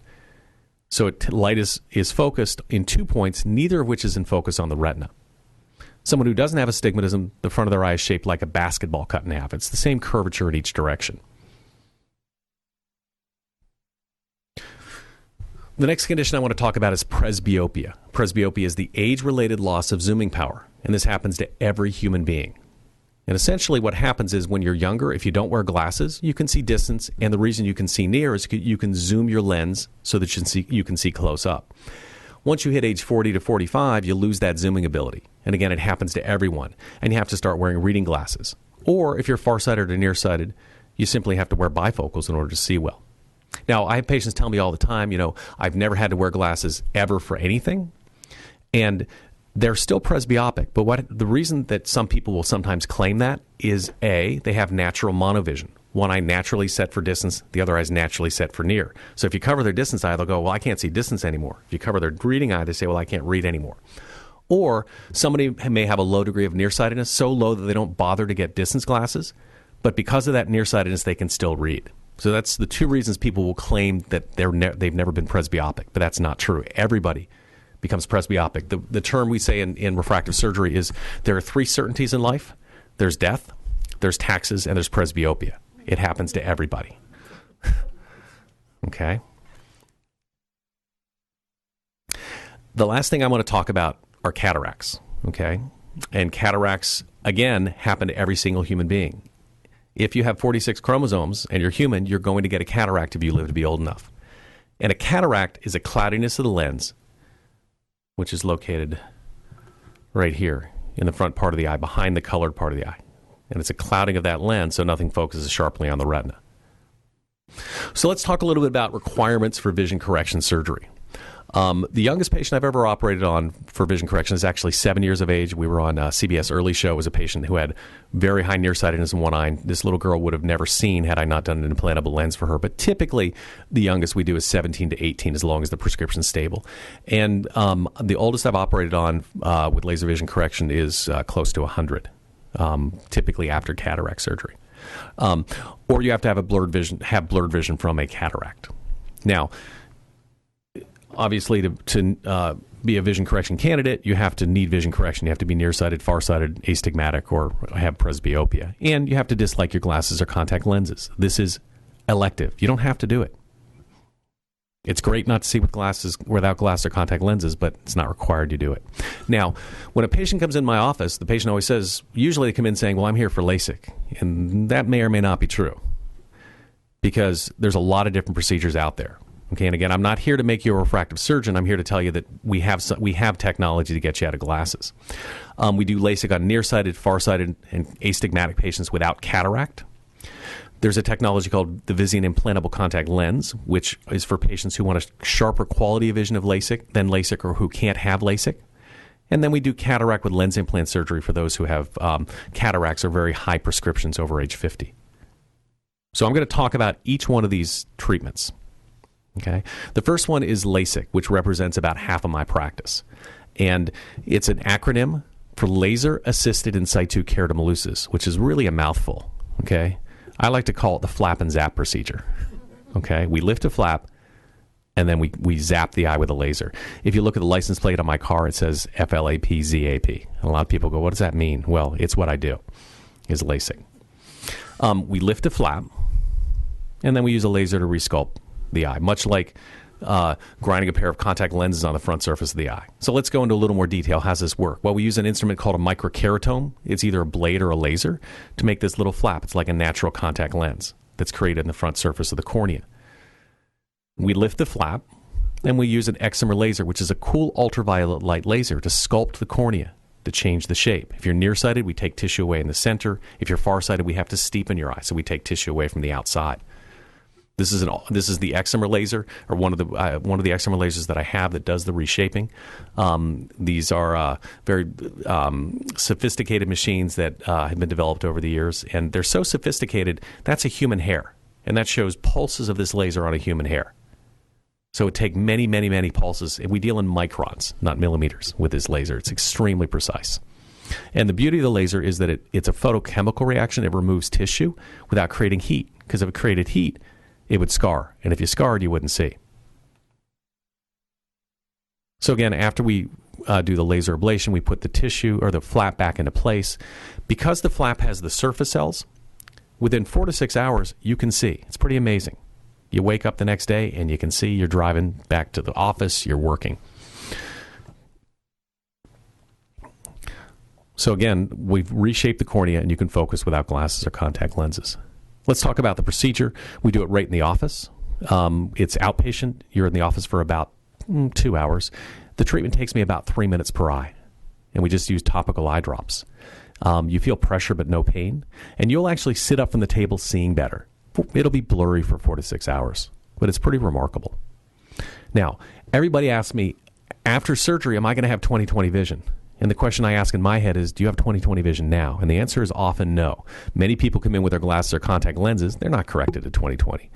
So light is focused in 2 points, neither of which is in focus on the retina. Someone who doesn't have astigmatism, the front of their eye is shaped like a basketball cut in half. It's the same curvature in each direction. The next condition I want to talk about is presbyopia. Presbyopia is the age-related loss of zooming power, and this happens to every human being. And essentially what happens is when you're younger, if you don't wear glasses, you can see distance, and the reason you can see near is you can zoom your lens so that you can see close up. Once you hit age 40 to 45, you lose that zooming ability. And again, it happens to everyone, and you have to start wearing reading glasses. Or if you're farsighted or nearsighted, you simply have to wear bifocals in order to see well. Now, I have patients tell me all the time, I've never had to wear glasses ever for anything, and they're still presbyopic. But the reason that some people will sometimes claim that is, A, they have natural monovision. One eye naturally set for distance, the other eye is naturally set for near. So if you cover their distance eye, they'll go, well, I can't see distance anymore. If you cover their reading eye, they say, well, I can't read anymore. Or somebody may have a low degree of nearsightedness, so low that they don't bother to get distance glasses, but because of that nearsightedness, they can still read. So that's the two reasons people will claim that they've never been presbyopic, but that's not true. Everybody becomes presbyopic. The term we say in refractive surgery is there are three certainties in life. There's death, there's taxes, and there's presbyopia. It happens to everybody. Okay? The last thing I want to talk about are cataracts. Okay? And cataracts, again, happen to every single human being. If you have 46 chromosomes and you're human, you're going to get a cataract if you live to be old enough. And a cataract is a cloudiness of the lens, which is located right here in the front part of the eye, behind the colored part of the eye. And it's a clouding of that lens, so nothing focuses sharply on the retina. So let's talk a little bit about requirements for vision correction surgery. The youngest patient I've ever operated on for vision correction is actually 7 years of age. We were on CBS Early Show. It was a patient who had very high nearsightedness in one eye. This little girl would have never seen had I not done an implantable lens for her. But typically, the youngest we do is 17 to 18, as long as the prescription's stable. And the oldest I've operated on with laser vision correction is close to 100, typically after cataract surgery. Or you have to have blurred vision from a cataract. Now, obviously, to be a vision correction candidate, you have to need vision correction. You have to be nearsighted, farsighted, astigmatic, or have presbyopia. And you have to dislike your glasses or contact lenses. This is elective. You don't have to do it. It's great not to see without glasses or contact lenses, but it's not required you do it. Now, when a patient comes in my office, the patient always says, usually they come in saying, well, I'm here for LASIK. And that may or may not be true, because there's a lot of different procedures out there. Okay, and again, I'm not here to make you a refractive surgeon. I'm here to tell you that we have technology to get you out of glasses. We do LASIK on nearsighted, farsighted, and astigmatic patients without cataract. There's a technology called the Visian implantable contact lens, which is for patients who want a sharper quality of vision of LASIK than LASIK, or who can't have LASIK. And then we do cataract with lens implant surgery for those who have cataracts or very high prescriptions over age 50. So I'm going to talk about each one of these treatments. Okay. The first one is LASIK, which represents about half of my practice. And it's an acronym for laser-assisted in situ keratomileusis, which is really a mouthful. Okay. I like to call it the flap and zap procedure. Okay. We lift a flap, and then we zap the eye with a laser. If you look at the license plate on my car, it says FLAP-ZAP. And a lot of people go, what does that mean? Well, it's what I do, is LASIK. We lift a flap, and then we use a laser to resculpt the eye, much like grinding a pair of contact lenses on the front surface of the eye. So let's go into a little more detail. How does this work? Well, we use an instrument called a microkeratome. It's either a blade or a laser to make this little flap. It's like a natural contact lens that's created in the front surface of the cornea. We lift the flap, and we use an excimer laser, which is a cool ultraviolet light laser, to sculpt the cornea, to change the shape. If you're nearsighted, we take tissue away in the center. If you're farsighted, we have to steepen your eye, so we take tissue away from the outside. This is the excimer laser, or one of the excimer lasers that I have that does the reshaping. These are very sophisticated machines that have been developed over the years, and they're so sophisticated that's a human hair. and that shows pulses of this laser on a human hair. So it would take many, many, many pulses. We deal in microns, not millimeters, with this laser. It's extremely precise. And the beauty of the laser is that it's a photochemical reaction. It removes tissue without creating heat, because if it created heat, it would scar. And if you scarred, you wouldn't see. So again, after we do the laser ablation, we put the tissue or the flap back into place. Because the flap has the surface cells, within 4 to 6 hours, you can see. It's pretty amazing. You wake up the next day and you can see. You're driving back to the office, you're working. So again, we've reshaped the cornea and you can focus without glasses or contact lenses. Let's talk about the procedure. We do it right in the office. It's outpatient. You're in the office for about 2 hours. The treatment takes me about 3 minutes per eye, and we just use topical eye drops. You feel pressure but no pain, and you'll actually sit up from the table seeing better. It'll be blurry for 4 to 6 hours, but it's pretty remarkable. Now, everybody asks me, after surgery, am I going to have 20/20 vision? And the question I ask in my head is, do you have 20/20 vision now? And the answer is often no. Many people come in with their glasses or contact lenses. They're not corrected to 20/20.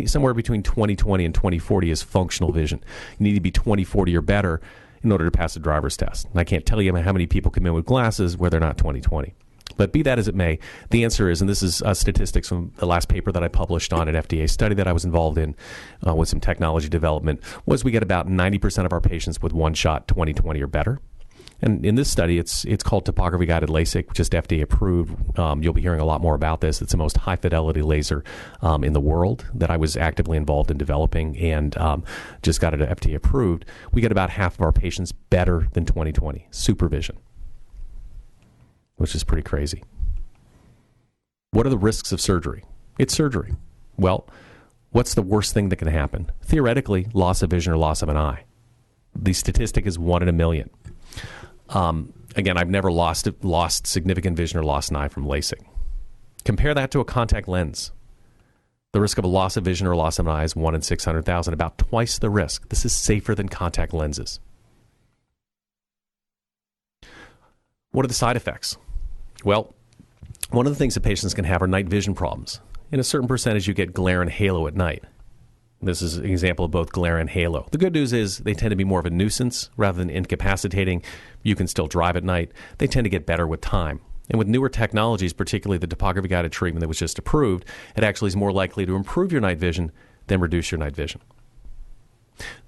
Somewhere between 20/20 and 20/40 is functional vision. You need to be 20/40 or better in order to pass a driver's test. And I can't tell you how many people come in with glasses where they're not 20/20. But be that as it may, the answer is, and this is statistics from the last paper that I published on an FDA study that I was involved in with some technology development, was we get about 90% of our patients with one shot 20/20 or better. And in this study, it's called topography-guided LASIK, just FDA approved. You'll be hearing a lot more about this. It's the most high-fidelity laser in the world that I was actively involved in developing, and just got it FDA approved. We get about half of our patients better than 20/20, supervision, which is pretty crazy. What are the risks of surgery? It's surgery. Well, what's the worst thing that can happen? Theoretically, loss of vision or loss of an eye. The statistic is 1 in a million. Again, I've never lost significant vision or lost an eye from LASIK. Compare that to a contact lens. The risk of a loss of vision or loss of an eye is 1 in 600,000, about twice the risk. This is safer than contact lenses. What are the side effects? Well, one of the things that patients can have are night vision problems. In a certain percentage, you get glare and halo at night. This is an example of both glare and halo. The good news is they tend to be more of a nuisance rather than incapacitating. You can still drive at night. They tend to get better with time. And with newer technologies, particularly the topography-guided treatment that was just approved, it actually is more likely to improve your night vision than reduce your night vision.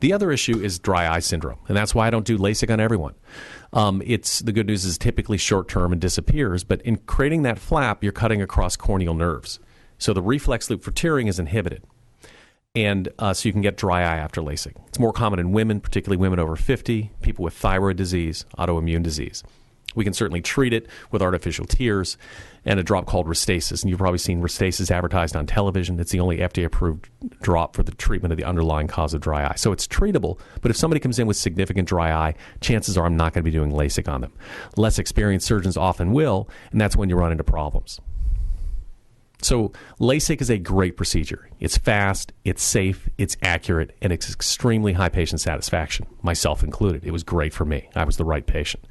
The other issue is dry eye syndrome, and that's why I don't do LASIK on everyone. The good news is typically short-term and disappears, but in creating that flap, you're cutting across corneal nerves. So the reflex loop for tearing is inhibited. And so you can get dry eye after LASIK. It's more common in women, particularly women over 50, people with thyroid disease, autoimmune disease. We can certainly treat it with artificial tears and a drop called Restasis. And you've probably seen Restasis advertised on television. It's the only FDA-approved drop for the treatment of the underlying cause of dry eye. So it's treatable, but if somebody comes in with significant dry eye, chances are I'm not going to be doing LASIK on them. Less experienced surgeons often will, and that's when you run into problems. So LASIK is a great procedure. It's fast, it's safe, it's accurate, and it's extremely high patient satisfaction, myself included. It was great for me. I was the right patient.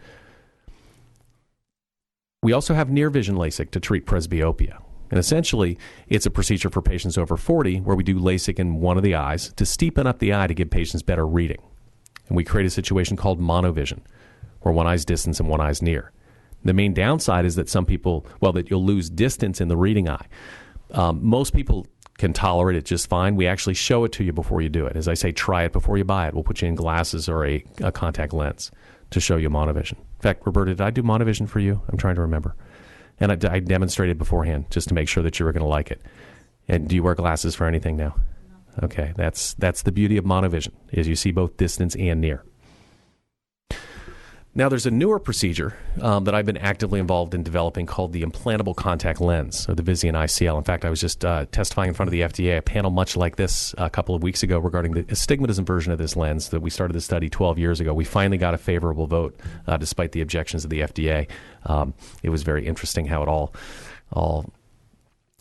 We also have near vision LASIK to treat presbyopia. And essentially, it's a procedure for patients over 40 where we do LASIK in one of the eyes to steepen up the eye to give patients better reading. And we create a situation called monovision, where one eye's distant and one eye's near. The main downside is that that you'll lose distance in the reading eye. Most people can tolerate it just fine. We actually show it to you before you do it. As I say, try it before you buy it. We'll put you in glasses or a contact lens to show you monovision. In fact, Roberta, did I do monovision for you? I'm trying to remember. And I demonstrated beforehand just to make sure that you were going to like it. And do you wear glasses for anything now? No. Okay, that's the beauty of monovision, is you see both distance and near. Now, there's a newer procedure that I've been actively involved in developing called the implantable contact lens, or the Visian ICL. In fact, I was just testifying in front of the FDA, a panel much like this a couple of weeks ago regarding the astigmatism version of this lens that we started the study 12 years ago. We finally got a favorable vote despite the objections of the FDA. It was very interesting how it all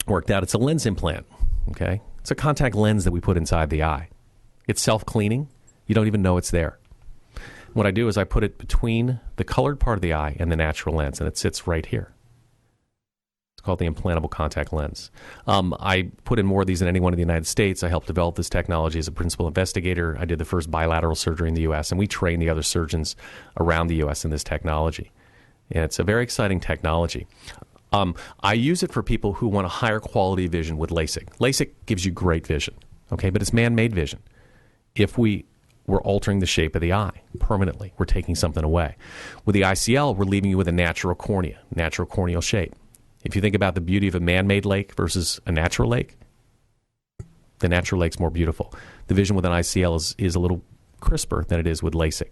worked out. It's a lens implant, okay? It's a contact lens that we put inside the eye. It's self-cleaning. You don't even know it's there. What I do is I put it between the colored part of the eye and the natural lens, and it sits right here. It's called the implantable contact lens. I put in more of these than anyone in the United States. I helped develop this technology as a principal investigator. I did the first bilateral surgery in the U.S., and we train the other surgeons around the U.S. in this technology. And it's a very exciting technology. I use it for people who want a higher quality vision with LASIK. LASIK gives you great vision, okay, but it's man-made vision. If we're altering the shape of the eye permanently, we're taking something away. With the ICL, we're leaving you with a natural cornea, natural corneal shape. If you think about the beauty of a man-made lake versus a natural lake, the natural lake's more beautiful. The vision with an ICL is a little crisper than it is with LASIK.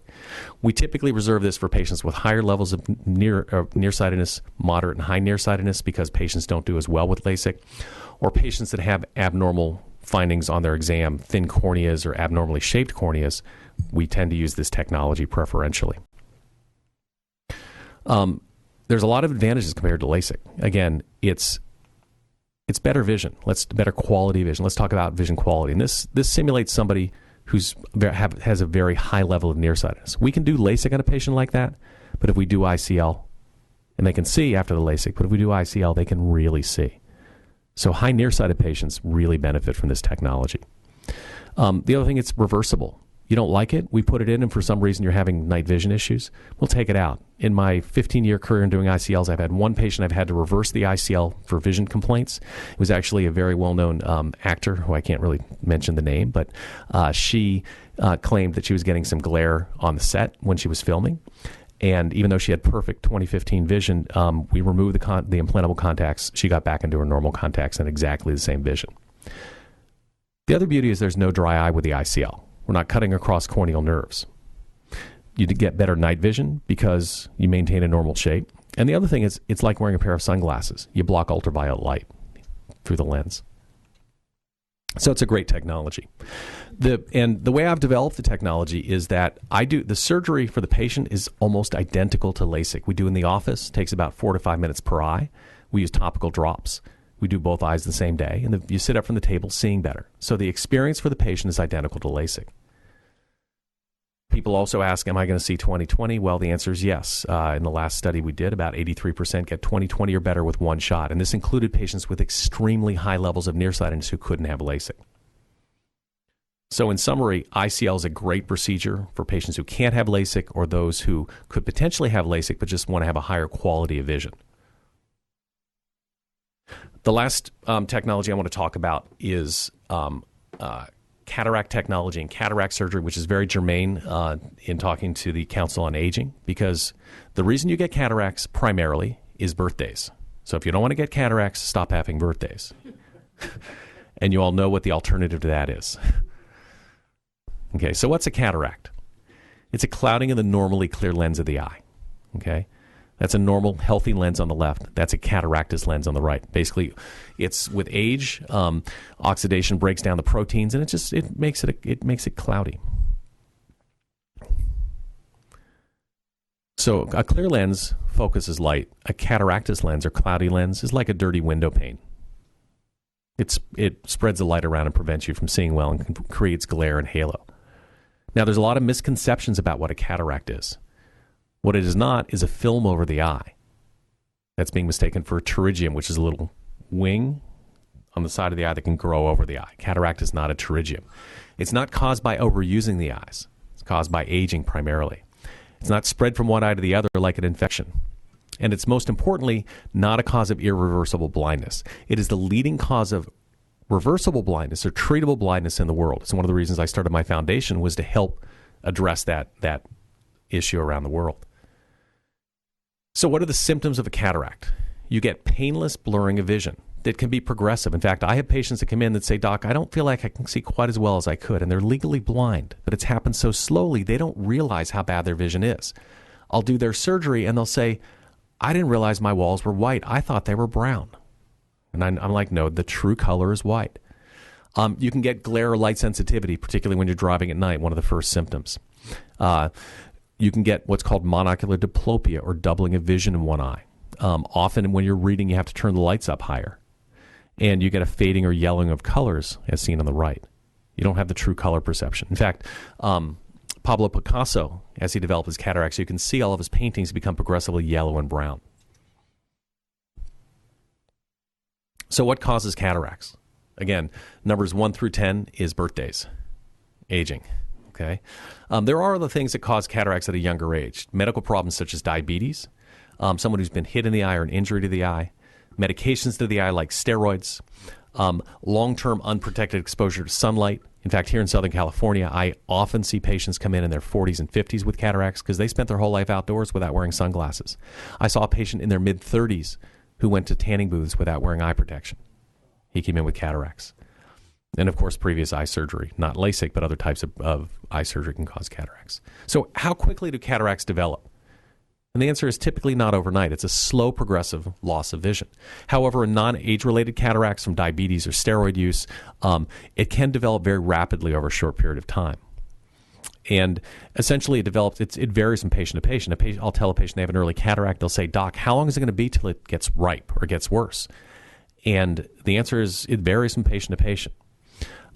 We typically reserve this for patients with higher levels of nearsightedness, moderate and high nearsightedness, because patients don't do as well with LASIK, or patients that have abnormal findings on their exam, thin corneas or abnormally shaped corneas. We tend to use this technology preferentially. There's a lot of advantages compared to LASIK. Again, it's better vision. Better quality vision. Let's talk about vision quality. And this simulates somebody has a very high level of nearsightedness. We can do LASIK on a patient like that, but if we do ICL, and they can see after the LASIK, but if we do ICL, they can really see. So high nearsighted patients really benefit from this technology. The other thing, it's reversible. You don't like it, we put it in, and for some reason you're having night vision issues, we'll take it out. In my 15-year career in doing ICLs, I've had one patient I've had to reverse the ICL for vision complaints. It was actually a very well-known actor, who I can't really mention the name, but she claimed that she was getting some glare on the set when she was filming. And even though she had perfect 20/15 vision, we removed the implantable contacts. She got back into her normal contacts and exactly the same vision. The other beauty is there's no dry eye with the ICL. We're not cutting across corneal nerves. You get better night vision because you maintain a normal shape. And the other thing is, it's like wearing a pair of sunglasses. You block ultraviolet light through the lens. So it's a great technology. And the way I've developed the technology is that the surgery for the patient is almost identical to LASIK. We do in the office. It takes about 4 to 5 minutes per eye. We use topical drops. We do both eyes the same day, and you sit up from the table seeing better. So the experience for the patient is identical to LASIK. People also ask, am I going to see 20/20? Well, the answer is yes. In the last study we did, about 83% get 20/20 or better with one shot, and this included patients with extremely high levels of nearsightedness who couldn't have LASIK. So in summary, ICL is a great procedure for patients who can't have LASIK or those who could potentially have LASIK but just want to have a higher quality of vision. The last technology I want to talk about is cataract technology and cataract surgery, which is very germane in talking to the Council on Aging, because the reason you get cataracts primarily is birthdays. So if you don't want to get cataracts, stop having birthdays. And you all know what the alternative to that is. Okay, so what's a cataract? It's a clouding of the normally clear lens of the eye. Okay? That's a normal, healthy lens on the left. That's a cataractous lens on the right. Basically, it's with age, oxidation breaks down the proteins, and it makes it cloudy. So a clear lens focuses light. A cataractous lens or cloudy lens is like a dirty window pane. It spreads the light around and prevents you from seeing well and creates glare and halo. Now, there's a lot of misconceptions about what a cataract is. What it is not is a film over the eye. That's being mistaken for a pterygium, which is a little wing on the side of the eye that can grow over the eye. Cataract is not a pterygium. It's not caused by overusing the eyes. It's caused by aging primarily. It's not spread from one eye to the other like an infection. And it's most importantly not a cause of irreversible blindness. It is the leading cause of reversible blindness or treatable blindness in the world. It's one of the reasons I started my foundation, was to help address that issue around the world. So what are the symptoms of a cataract? You get painless blurring of vision that can be progressive. In fact, I have patients that come in that say, Doc, I don't feel like I can see quite as well as I could, and they're legally blind, but it's happened so slowly they don't realize how bad their vision is. I'll do their surgery and they'll say, I didn't realize my walls were white. I thought they were brown. And I'm like, no, the true color is white. You can get glare or light sensitivity, particularly when you're driving at night, one of the first symptoms. You can get what's called monocular diplopia, or doubling of vision in one eye. Often when you're reading, you have to turn the lights up higher. And you get a fading or yellowing of colors, as seen on the right. You don't have the true color perception. In fact, Pablo Picasso, as he developed his cataracts, you can see all of his paintings become progressively yellow and brown. So what causes cataracts? Again, numbers 1 through 10 is birthdays, aging. Okay, there are other things that cause cataracts at a younger age. Medical problems such as diabetes, someone who's been hit in the eye or an injury to the eye, medications to the eye like steroids, long-term unprotected exposure to sunlight. In fact, here in Southern California, I often see patients come in their 40s and 50s with cataracts because they spent their whole life outdoors without wearing sunglasses. I saw a patient in their mid-30s who went to tanning booths without wearing eye protection. He came in with cataracts. And, of course, previous eye surgery, not LASIK, but other types of eye surgery can cause cataracts. So how quickly do cataracts develop? And the answer is typically not overnight. It's a slow, progressive loss of vision. However, in non-age-related cataracts from diabetes or steroid use, it can develop very rapidly over a short period of time. And essentially, it varies from patient to patient. I'll tell a patient they have an early cataract. They'll say, "Doc, how long is it going to be till it gets ripe or gets worse?" And the answer is it varies from patient to patient.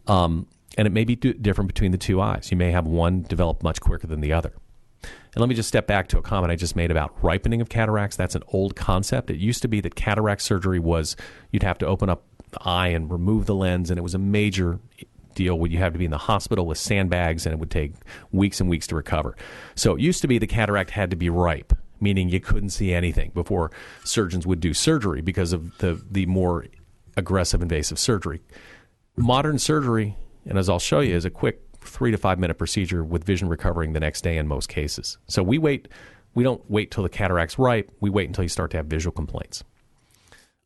And it may be different between the two eyes. You may have one develop much quicker than the other. And let me just step back to a comment I just made about ripening of cataracts. That's an old concept. It used to be that cataract surgery was you'd have to open up the eye and remove the lens, and it was a major deal where you had to be in the hospital with sandbags, and it would take weeks and weeks to recover. So it used to be the cataract had to be ripe, meaning you couldn't see anything before surgeons would do surgery because of the more aggressive invasive surgery. Modern surgery, and as I'll show you, is a quick 3 to 5 minute procedure with vision recovering the next day in most cases. So we don't wait till the cataract's ripe. We wait until you start to have visual complaints.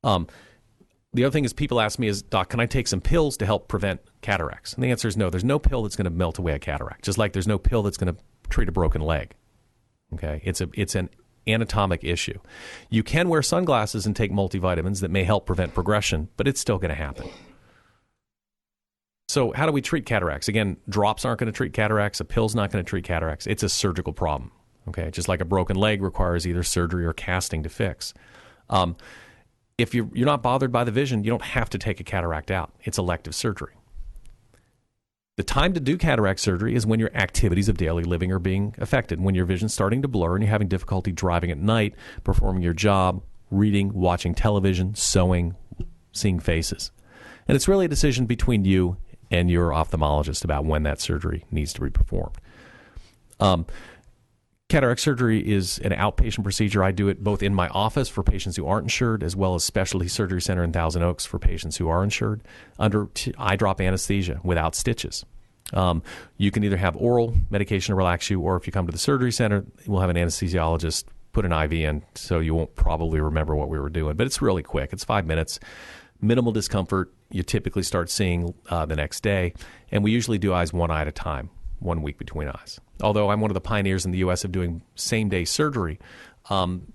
The other thing is people ask me is, "Doc, can I take some pills to help prevent cataracts?" And the answer is no. There's no pill that's going to melt away a cataract, just like there's no pill that's going to treat a broken leg. Okay, it's an anatomic issue. You can wear sunglasses and take multivitamins that may help prevent progression, but it's still going to happen. So how do we treat cataracts? Again, drops aren't going to treat cataracts. A pill's not going to treat cataracts. It's a surgical problem. Okay, just like a broken leg requires either surgery or casting to fix. If you're not bothered by the vision, you don't have to take a cataract out. It's elective surgery. The time to do cataract surgery is when your activities of daily living are being affected, when your vision's starting to blur and you're having difficulty driving at night, performing your job, reading, watching television, sewing, seeing faces. And it's really a decision between you and your ophthalmologist about when that surgery needs to be performed. Cataract surgery is an outpatient procedure. I do it both in my office for patients who aren't insured, as well as Specialty Surgery Center in Thousand Oaks for patients who are insured, under eye drop anesthesia without stitches. You can either have oral medication to relax you, or if you come to the surgery center, we'll have an anesthesiologist put an IV in, so you won't probably remember what we were doing. But it's really quick. It's 5 minutes. Minimal discomfort. You typically start seeing the next day. And we usually do eyes one eye at a time, 1 week between eyes. Although I'm one of the pioneers in the U.S. of doing same-day surgery. And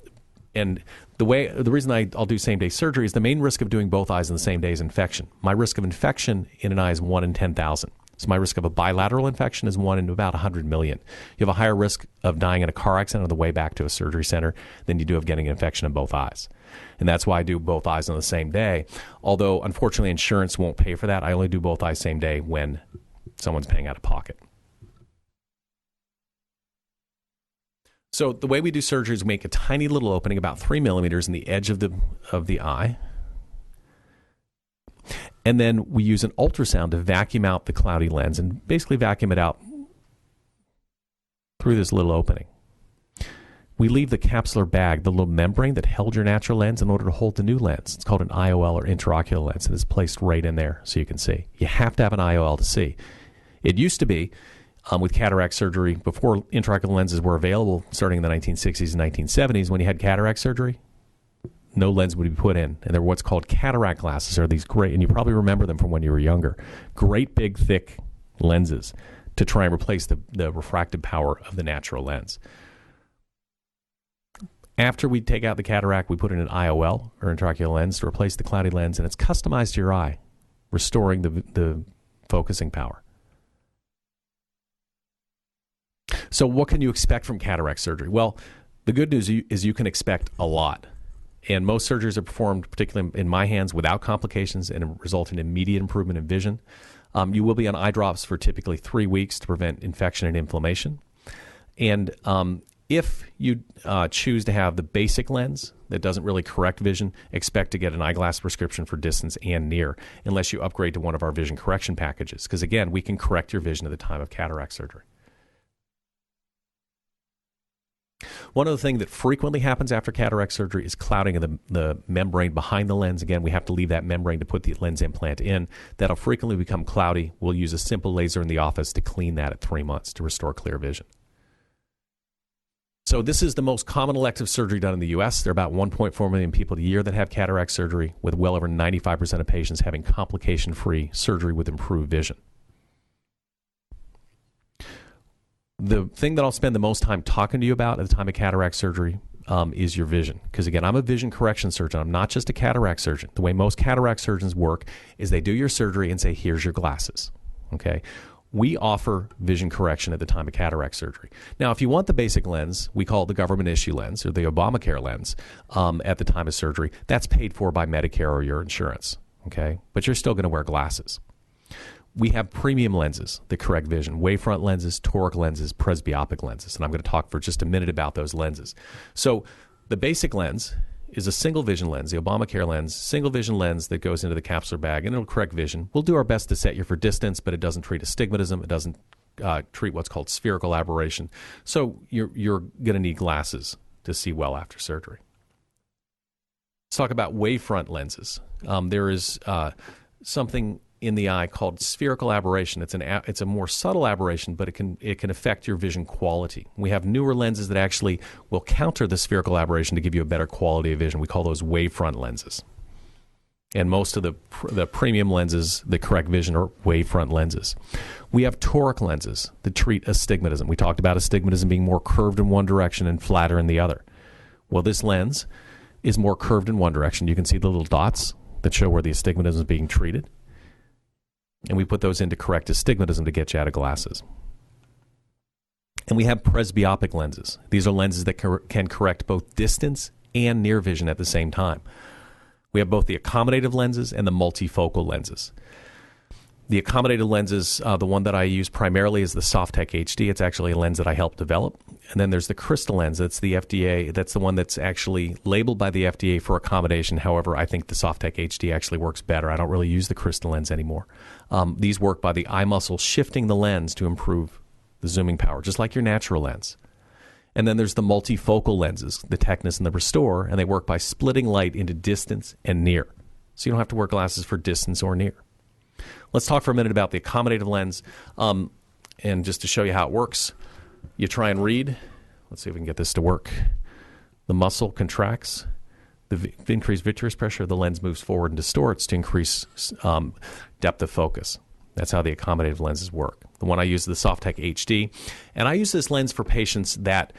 the reason I'll do same-day surgery is the main risk of doing both eyes on the same day is infection. My risk of infection in an eye is 1 in 10,000. So my risk of a bilateral infection is 1 in about 100 million. You have a higher risk of dying in a car accident on the way back to a surgery center than you do of getting an infection in both eyes. And that's why I do both eyes on the same day. Although, unfortunately, insurance won't pay for that. I only do both eyes same day when someone's paying out of pocket. So the way we do surgery is we make a tiny little opening, about 3 millimeters, in the edge of the eye. And then we use an ultrasound to vacuum out the cloudy lens and basically vacuum it out through this little opening. We leave the capsular bag, the little membrane that held your natural lens, in order to hold the new lens. It's called an IOL, or intraocular lens, and it's placed right in there so you can see. You have to have an IOL to see. It used to be, with cataract surgery, before intraocular lenses were available, starting in the 1960s and 1970s, when you had cataract surgery, no lens would be put in. And they're what's called cataract glasses. Are these great, and you probably remember them from when you were younger, great big thick lenses to try and replace the refractive power of the natural lens. After we take out the cataract, we put in an IOL, or intraocular lens, to replace the cloudy lens, and it's customized to your eye, restoring the focusing power. So what can you expect from cataract surgery? Well, the good news is you can expect a lot. And most surgeries are performed, particularly in my hands, without complications and result in immediate improvement in vision. You will be on eye drops for typically 3 weeks to prevent infection and inflammation. And if you choose to have the basic lens, that doesn't really correct vision, expect to get an eyeglass prescription for distance and near unless you upgrade to one of our vision correction packages. Because again, we can correct your vision at the time of cataract surgery. One other thing that frequently happens after cataract surgery is clouding of the membrane behind the lens. Again, we have to leave that membrane to put the lens implant in. That'll frequently become cloudy. We'll use a simple laser in the office to clean that at 3 months to restore clear vision. So this is the most common elective surgery done in the U.S. There are about 1.4 million people a year that have cataract surgery, with well over 95% of patients having complication-free surgery with improved vision. The thing that I'll spend the most time talking to you about at the time of cataract surgery is your vision. Because again, I'm a vision correction surgeon. I'm not just a cataract surgeon. The way most cataract surgeons work is they do your surgery and say, here's your glasses. Okay? We offer vision correction at the time of cataract surgery. Now, if you want the basic lens, we call it the government issue lens or the Obamacare lens at the time of surgery. That's paid for by Medicare or your insurance. Okay? But you're still going to wear glasses. We have premium lenses that correct vision, wavefront lenses, toric lenses, presbyopic lenses, and I'm going to talk for just a minute about those lenses. So the basic lens is a single vision lens, the Obamacare lens, single vision lens that goes into the capsular bag, and it'll correct vision. We'll do our best to set you for distance, but it doesn't treat astigmatism. It doesn't treat what's called spherical aberration. So you're going to need glasses to see well after surgery. Let's talk about wavefront lenses. There is something in the eye called spherical aberration. It's a more subtle aberration, but it can affect your vision quality. We have newer lenses that actually will counter the spherical aberration to give you a better quality of vision. We call those wavefront lenses. And most of the premium lenses that correct vision are wavefront lenses. We have toric lenses that treat astigmatism. We talked about astigmatism being more curved in one direction and flatter in the other. Well, this lens is more curved in one direction. You can see the little dots that show where the astigmatism is being treated. And we put those in to correct astigmatism to get you out of glasses. And we have presbyopic lenses. These are lenses that can correct both distance and near vision at the same time. We have both the accommodative lenses and the multifocal lenses. The accommodative lenses, the one that I use primarily is the Softek HD. It's actually a lens that I helped develop. And then there's the Crystal lens. That's the FDA. That's the one that's actually labeled by the FDA for accommodation. However, I think the Softek HD actually works better. I don't really use the Crystal lens anymore. These work by the eye muscle shifting the lens to improve the zooming power, just like your natural lens. And then there's the multifocal lenses, the Tecnis and the Restore, and they work by splitting light into distance and near. So you don't have to wear glasses for distance or near. Let's talk for a minute about the accommodative lens. And just to show you how it works, you try and read. Let's see if we can get this to work. The muscle contracts. The increased vitreous pressure, the lens moves forward and distorts to increase depth of focus. That's how the accommodative lenses work. The one I use is the Softek HD. And I use this lens for patients that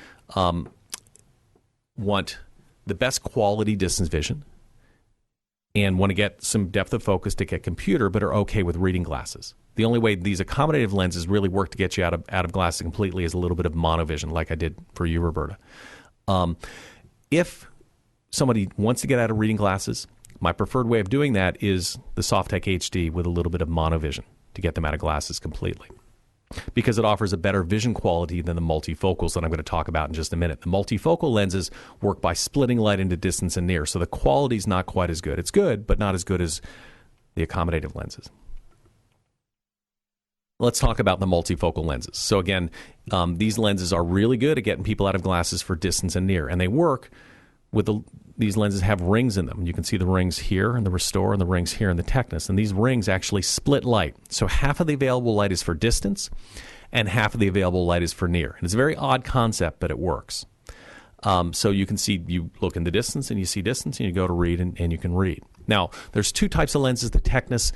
want the best quality distance vision and want to get some depth of focus to get computer, but are okay with reading glasses. The only way these accommodative lenses really work to get you out of glasses completely is a little bit of monovision, like I did for you, Roberta. If somebody wants to get out of reading glasses, my preferred way of doing that is the Softek HD with a little bit of monovision to get them out of glasses completely, because it offers a better vision quality than the multifocals that I'm going to talk about in just a minute. The multifocal lenses work by splitting light into distance and near, so the quality is not quite as good. It's good, but not as good as the accommodative lenses. Let's talk about the multifocal lenses. So again, these lenses are really good at getting people out of glasses for distance and near, and they work with these lenses have rings in them. You can see the rings here in the Restore and the rings here in the Tecnis. And these rings actually split light. So half of the available light is for distance and half of the available light is for near. And it's a very odd concept, but it works. So you can see, you look in the distance and you see distance and you go to read and you can read. Now, there's two types of lenses. The Tecnis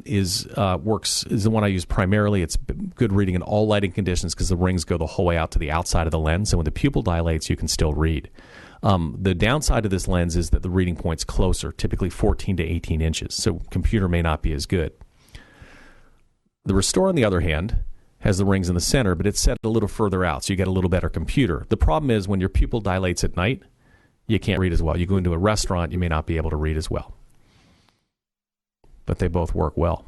is the one I use primarily. It's good reading in all lighting conditions because the rings go the whole way out to the outside of the lens. So when the pupil dilates, you can still read. The downside of this lens is that the reading point's closer, typically 14 to 18 inches, so computer may not be as good. The Restore, on the other hand, has the rings in the center, but it's set a little further out, so you get a little better computer. The problem is when your pupil dilates at night, you can't read as well. You go into a restaurant, you may not be able to read as well. But they both work well.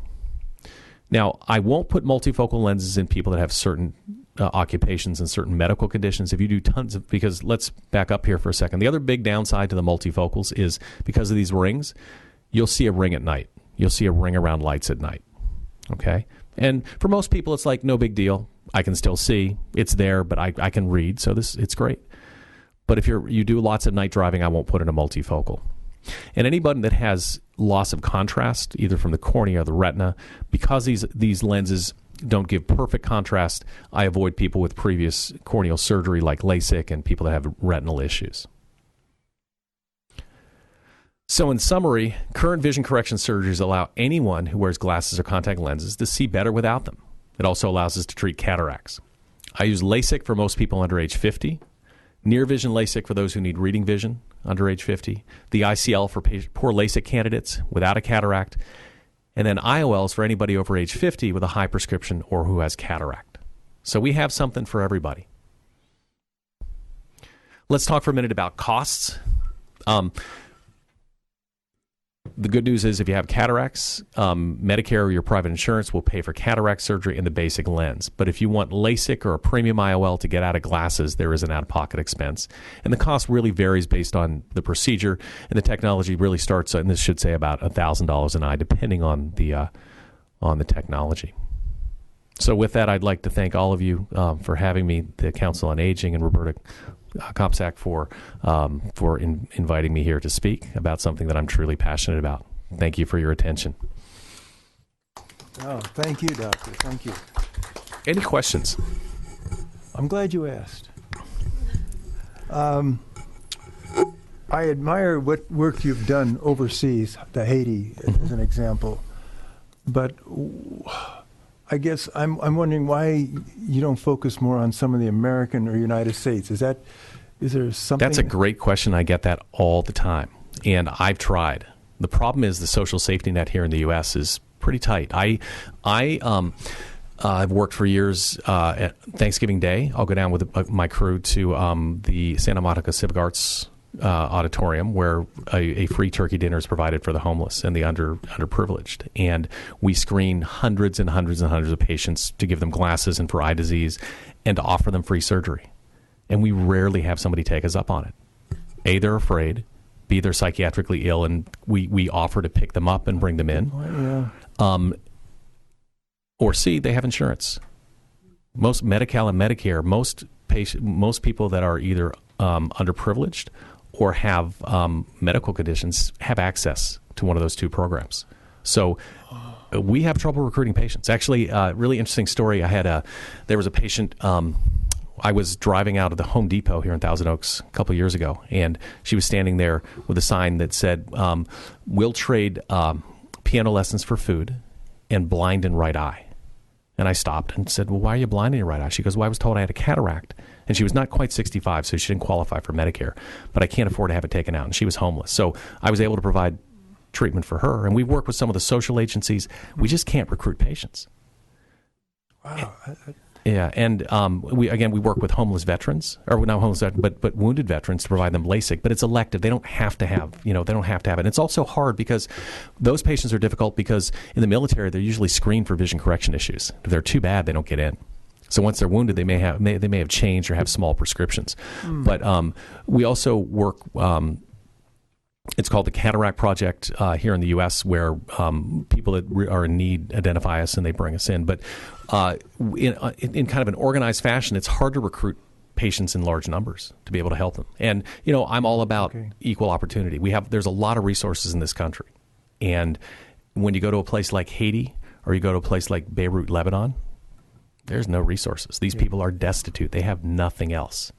Now, I won't put multifocal lenses in people that have certain occupations and certain medical conditions, if you do tons of, because let's back up here for a second. The other big downside to the multifocals is because of these rings, you'll see a ring at night. You'll see a ring around lights at night. Okay? And for most people, it's like no big deal. I can still see. It's there, but I can read. So it's great. But if you do lots of night driving, I won't put in a multifocal. And anybody that has loss of contrast, either from the cornea or the retina, because these lenses don't give perfect contrast, I avoid people with previous corneal surgery like LASIK and people that have retinal issues. So in summary, current vision correction surgeries allow anyone who wears glasses or contact lenses to see better without them. It also allows us to treat cataracts. I use LASIK for most people under age 50, near vision LASIK for those who need reading vision under age 50, the ICL for poor LASIK candidates without a cataract, and then IOLs for anybody over age 50 with a high prescription or who has cataract. So we have something for everybody. Let's talk for a minute about costs. The good news is if you have cataracts, Medicare or your private insurance will pay for cataract surgery and the basic lens. But if you want LASIK or a premium IOL to get out of glasses, there is an out-of-pocket expense. And the cost really varies based on the procedure, and the technology really starts, and this should say about $1,000 an eye, depending on the technology. So with that, I'd like to thank all of you for having me, the Council on Aging, and Roberta Kopsak for inviting me here to speak about something that I'm truly passionate about. Thank you for your attention.
Oh, thank you, Doctor. Thank you.
Any questions?
I'm glad you asked. I admire what work you've done overseas, to Haiti as an example, but I guess I'm wondering why you don't focus more on some of the American or United States. Is there something?
That's a great question. I get that all the time, and I've tried. The problem is the social safety net here in the U.S. is pretty tight. I've worked for years at Thanksgiving Day. I'll go down with my crew to the Santa Monica Civic Arts auditorium where a free turkey dinner is provided for the homeless and the underprivileged. And we screen hundreds and hundreds and hundreds of patients to give them glasses and for eye disease and to offer them free surgery. And we rarely have somebody take us up on it. A, they're afraid. B, they're psychiatrically ill, and we offer to pick them up and bring them in.
Yeah.
Or C, they have insurance. Most Medi-Cal and Medicare, most people that are either underprivileged or have medical conditions have access to one of those two programs. So we have trouble recruiting patients. Actually, really interesting story. There was a patient. I was driving out of the Home Depot here in Thousand Oaks a couple of years ago, and she was standing there with a sign that said, "We'll trade piano lessons for food and blind in right eye." And I stopped and said, "Well, why are you blind in your right eye?" She goes, "Well, I was told I had a cataract." And she was not quite 65, so she didn't qualify for Medicare. But I can't afford to have it taken out. And she was homeless. So I was able to provide treatment for her. And we've worked with some of the social agencies. We just can't recruit patients.
Wow.
Yeah, and we work with homeless veterans, or not homeless, but wounded veterans to provide them LASIK. But it's elective; they don't have to have, they don't have to have it. And it's also hard because those patients are difficult because in the military they're usually screened for vision correction issues. If they're too bad, they don't get in. So once they're wounded, they may have changed or have small prescriptions. But we also work. It's called the Cataract Project here in the U.S., where people that are in need identify us and they bring us in. But in kind of an organized fashion, it's hard to recruit patients in large numbers to be able to help them. And I'm all about equal opportunity. There's a lot of resources in this country, and when you go to a place like Haiti or you go to a place like Beirut, Lebanon, there's no resources. These people are destitute. They have nothing else.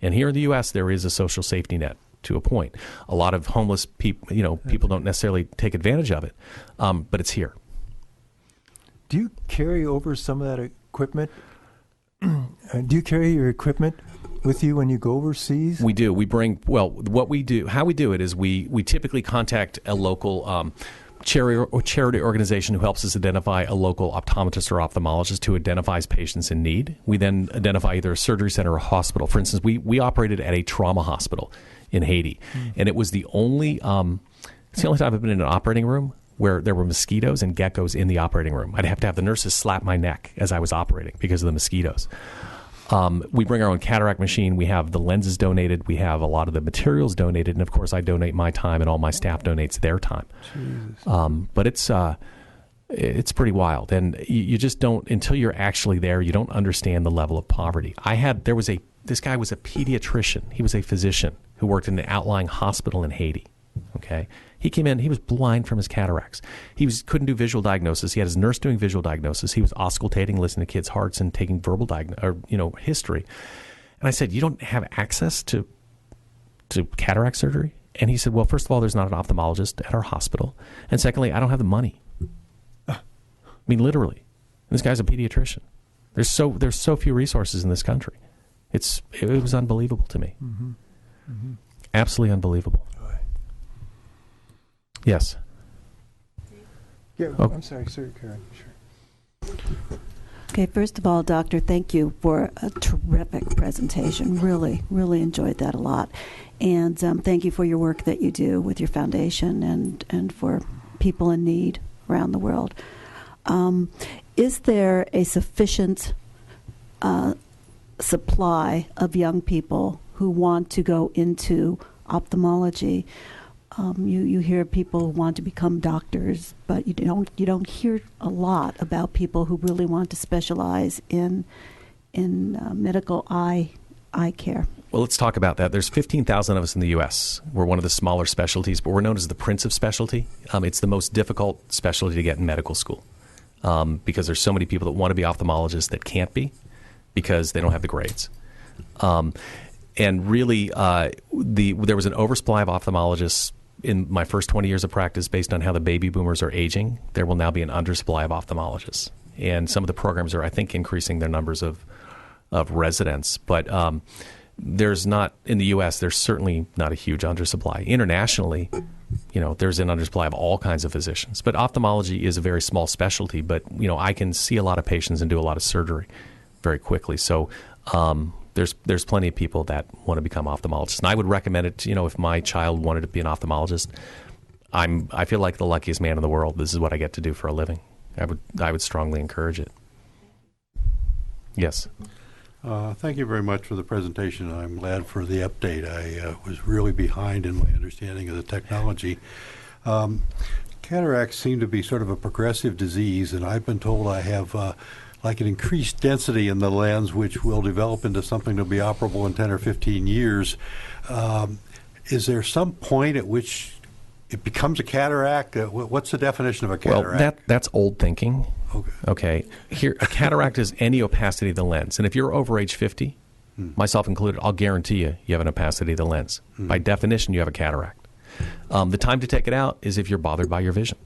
And here in the U.S., there is a social safety net to a point. A lot of homeless people, people don't necessarily take advantage of it, but it's here.
Do you carry over some of that equipment? Do you carry your equipment with you when you go overseas?
We do. We bring, how we do it is we typically contact a local charity organization who helps us identify a local optometrist or ophthalmologist who identifies patients in need. We then identify either a surgery center or a hospital. For instance, we operated at a trauma hospital in Haiti, and it was the only it's the only time I've been in an operating room where there were mosquitoes and geckos in the operating room. I'd have to have the nurses slap my neck as I was operating because of the mosquitoes. We bring our own cataract machine. We have the lenses donated. We have a lot of the materials donated. And, of course, I donate my time, and all my staff donates their time. But it's pretty wild. And you just don't, until you're actually there, you don't understand the level of poverty. This guy was a pediatrician. He was a physician who worked in an outlying hospital in Haiti. Okay, he came in. He was blind from his cataracts. Couldn't do visual diagnosis. He had his nurse doing visual diagnosis. He was auscultating, listening to kids' hearts, and taking verbal history. And I said, "You don't have access to cataract surgery?" And he said, "Well, first of all, there's not an ophthalmologist at our hospital, and secondly, I don't have the money." I mean, literally, this guy's a pediatrician. There's so few resources in this country. It was unbelievable to me.
Mm-hmm. Mm-hmm.
Absolutely unbelievable. Yes.
Yeah,
Oh.
I'm sorry, Karen. Sure.
Okay, first of all, Doctor, thank you for a terrific presentation. Really, really enjoyed that a lot. And thank you for your work that you do with your foundation and for people in need around the world. Is there a sufficient supply of young people who want to go into ophthalmology? You hear people who want to become doctors, but you don't hear a lot about people who really want to specialize in medical eye care.
Well, let's talk about that. There's 15,000 of us in the U.S. We're one of the smaller specialties, but we're known as the Prince of Specialty. It's the most difficult specialty to get in medical school because there's so many people that want to be ophthalmologists that can't be because they don't have the grades. And really, there was an oversupply of ophthalmologists in my first 20 years of practice based on how the baby boomers are aging. There will now be an undersupply of ophthalmologists. And some of the programs are, I think, increasing their numbers of residents. But there's not, in the U.S., there's certainly not a huge undersupply. Internationally, there's an undersupply of all kinds of physicians. But ophthalmology is a very small specialty. But, I can see a lot of patients and do a lot of surgery very quickly. So there's plenty of people that want to become ophthalmologists. And I would recommend it, if my child wanted to be an ophthalmologist. I feel like the luckiest man in the world. This is what I get to do for a living. I would strongly encourage it. Yes.
Thank you very much for the presentation. I'm glad for the update. I was really behind in my understanding of the technology. Cataracts seem to be sort of a progressive disease, and I've been told I have like an increased density in the lens, which will develop into something to be operable in 10 or 15 years. Is there some point at which it becomes a cataract? What's the definition of a cataract?
Well, that's old thinking. Okay. Here, a cataract is any opacity of the lens. And if you're over age 50, myself included, I'll guarantee you have an opacity of the lens. By definition, you have a cataract. The time to take it out is if you're bothered by your vision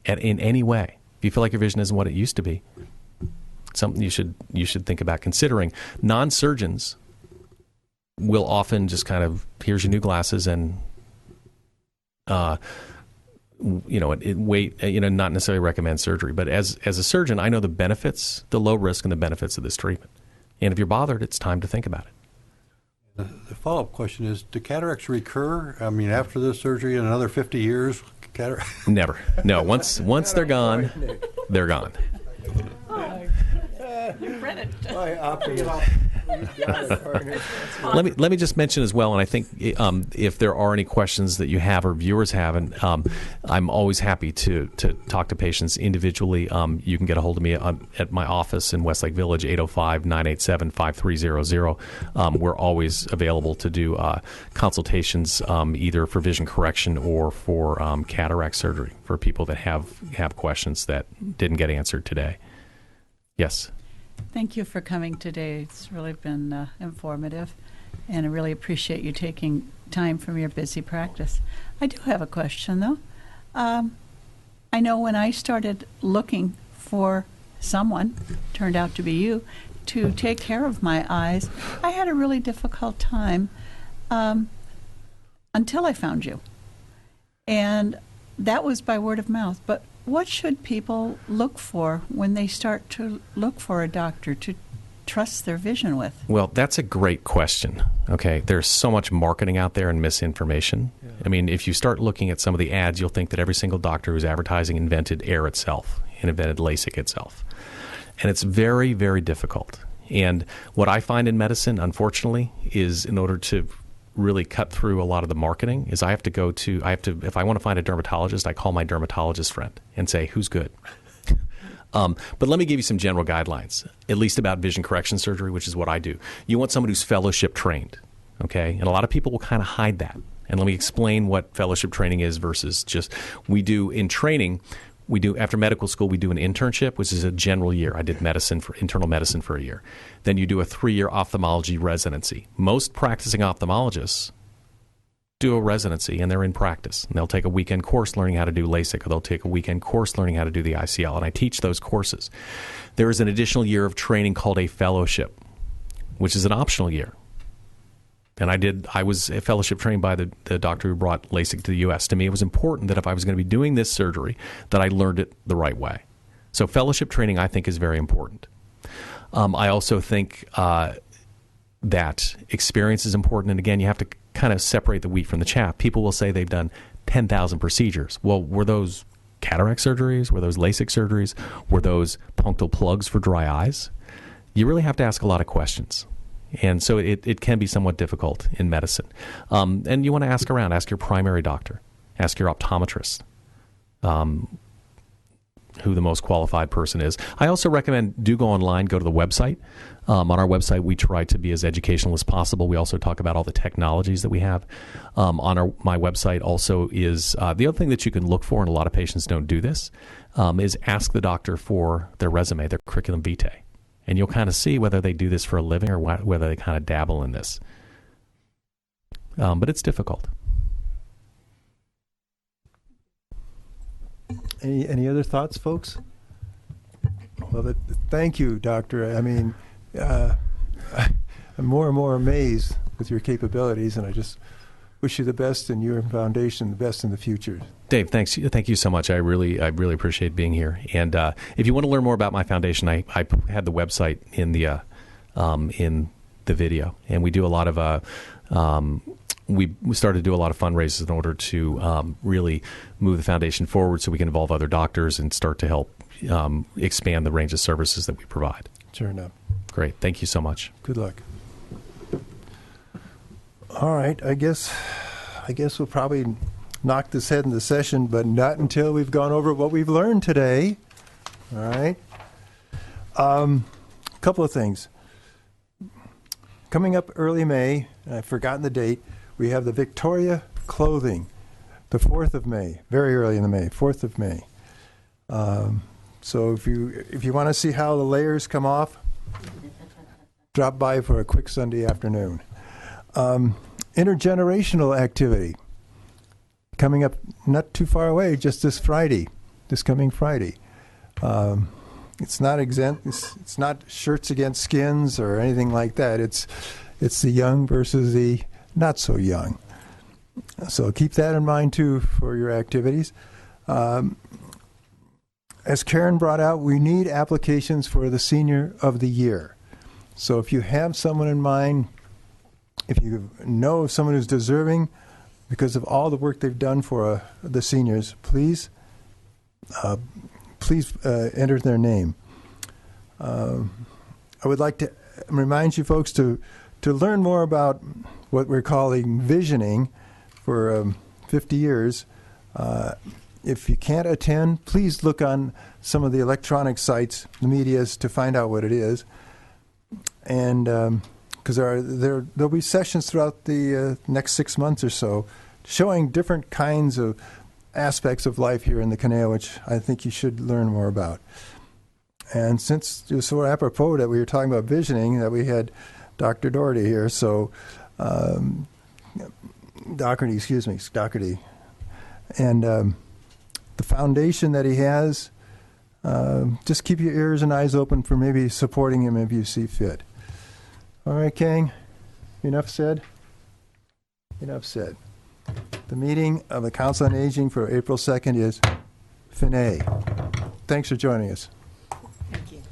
in any way. If you feel like your vision isn't what it used to be, something you should think about considering. Non-surgeons will often just kind of, here's your new glasses, and not necessarily recommend surgery. But as a surgeon, I know the benefits, the low risk and the benefits of this treatment. And if you're bothered, it's time to think about it.
The follow-up question is, do cataracts recur? I mean, after this surgery in another 50 years, cataracts?
Never. No, once they're gone, they're gone.
You read it.
Let me just mention as well, and I think if there are any questions that you have or viewers have, and I'm always happy to talk to patients individually. You can get a hold of me at my office in Westlake Village, 805-987-5300. We're always available to do consultations either for vision correction or for cataract surgery for people that have questions that didn't get answered today. Yes.
Thank you for coming today. It's really been informative, and I really appreciate you taking time from your busy practice. I do have a question, though. I know when I started looking for someone, turned out to be you, to take care of my eyes, I had a really difficult time until I found you. And that was by word of mouth. But what should people look for when they start to look for a doctor to trust their vision with?
Well, that's a great question. Okay, there's so much marketing out there and misinformation. Yeah. I mean, if you start looking at some of the ads, you'll think that every single doctor who's advertising invented Air itself and invented LASIK itself. And it's very, very difficult. And what I find in medicine, unfortunately, is in order to really cut through a lot of the marketing is if I want to find a dermatologist, I call my dermatologist friend and say, who's good? But let me give you some general guidelines, at least about vision correction surgery, which is what I do. You want someone who's fellowship trained, okay? And a lot of people will kind of hide that. And let me explain what fellowship training is versus just after medical school, we do an internship, which is a general year. I did internal medicine for a year. Then you do a 3-year ophthalmology residency. Most practicing ophthalmologists do a residency and they're in practice. And they'll take a weekend course learning how to do LASIK, or they'll take a weekend course learning how to do the ICL. And I teach those courses. There is an additional year of training called a fellowship, which is an optional year. And I was a fellowship trained by the doctor who brought LASIK to the U.S. To me, it was important that if I was going to be doing this surgery, that I learned it the right way. So fellowship training, I think, is very important. I also think that experience is important. And again, you have to kind of separate the wheat from the chaff. People will say they've done 10,000 procedures. Well, were those cataract surgeries? Were those LASIK surgeries? Were those punctal plugs for dry eyes? You really have to ask a lot of questions. And so it can be somewhat difficult in medicine. And you want to ask around. Ask your primary doctor. Ask your optometrist who the most qualified person is. I also recommend do go online, go to the website. On our website, we try to be as educational as possible. We also talk about all the technologies that we have. My website also is the other thing that you can look for, and a lot of patients don't do this, is ask the doctor for their resume, their curriculum vitae. And you'll kind of see whether they do this for a living or whether they kind of dabble in this. But it's difficult.
Any other thoughts, folks? Well, thank you, Doctor. I mean, I'm more and more amazed with your capabilities, and I just wish you the best in your foundation, the best in the future.
Dave, thanks. Thank you so much. I really appreciate being here. And if you want to learn more about my foundation, I had the website in the video, and we do a lot of we started to do a lot of fundraisers in order to really move the foundation forward, so we can involve other doctors and start to help expand the range of services that we provide.
Sure enough.
Great. Thank you so much.
Good luck. All right. I guess we'll probably knock this head in the session, but not until we've gone over what we've learned today. All right. A couple of things. Coming up early May, and I've forgotten the date, we have the Victoria Clothing, the 4th of May, very early in the May, 4th of May. So if you want to see how the layers come off, drop by for a quick Sunday afternoon. Intergenerational activity coming up not too far away, just this coming Friday. It's not it's not shirts against skins or anything like that. It's the young versus the not so young. So keep that in mind too for your activities. As Karen brought out, we need applications for the Senior of the Year. So if you have someone in mind, if you know of someone who's deserving because of all the work they've done for the seniors, please enter their name. I would like to remind you folks to learn more about what we're calling visioning for 50 years. If you can't attend, please look on some of the electronic sites, the medias, to find out what it is. And because there'll be sessions throughout the next 6 months or so showing different kinds of aspects of life here in the canal, which I think you should learn more about. And since it was so apropos that we were talking about visioning, that we had Dr. Doherty here, so Doherty. And the foundation that he has, just keep your ears and eyes open for maybe supporting him if you see fit. All right, Kang, enough said? Enough said. The meeting of the Council on Aging for April 2nd is finished. Thanks for joining us.
Thank you.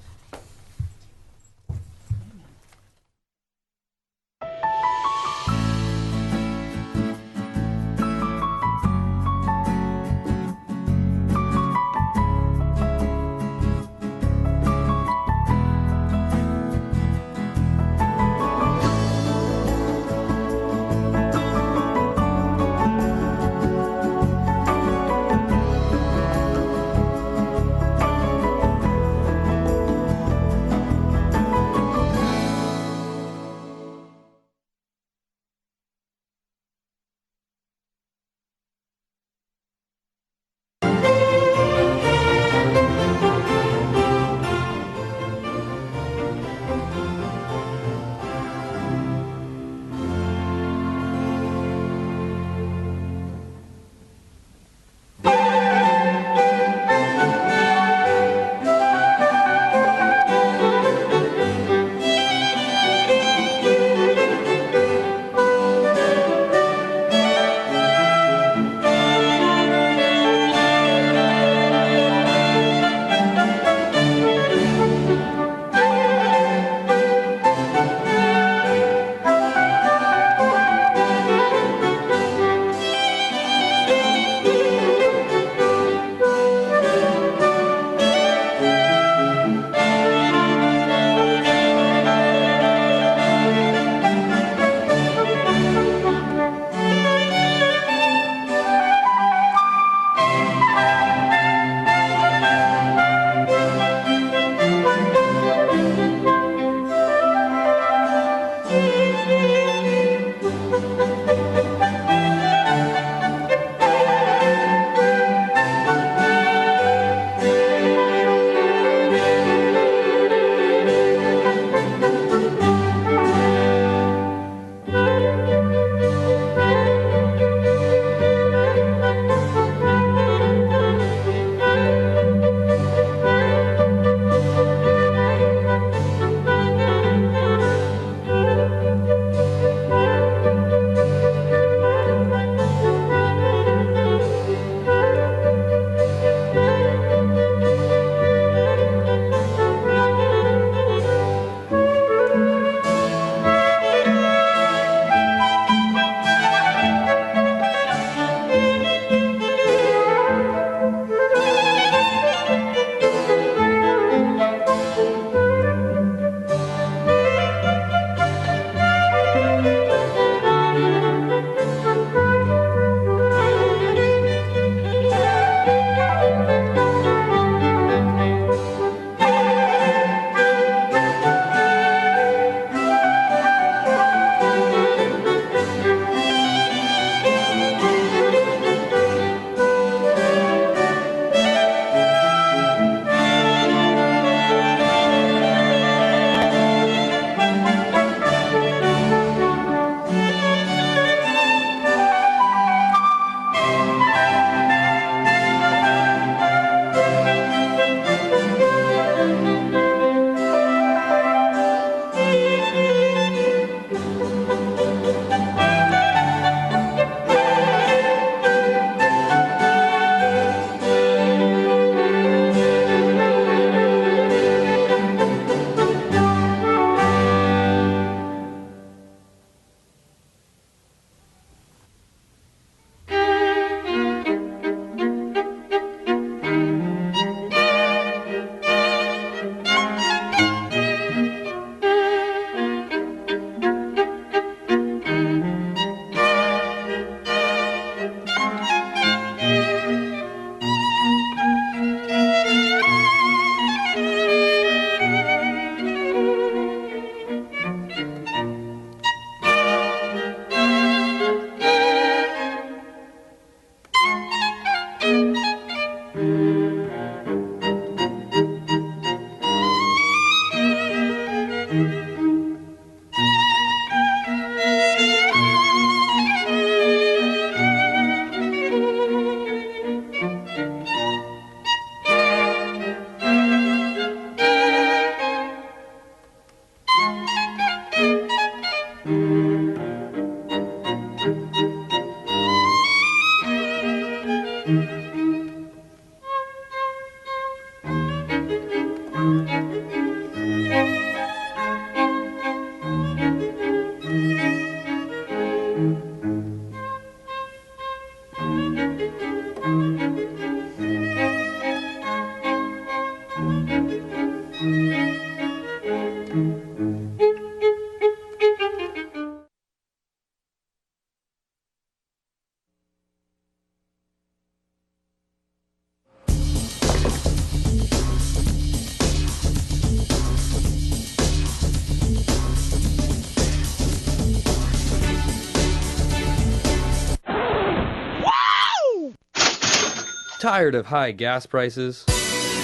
Tired of high gas prices?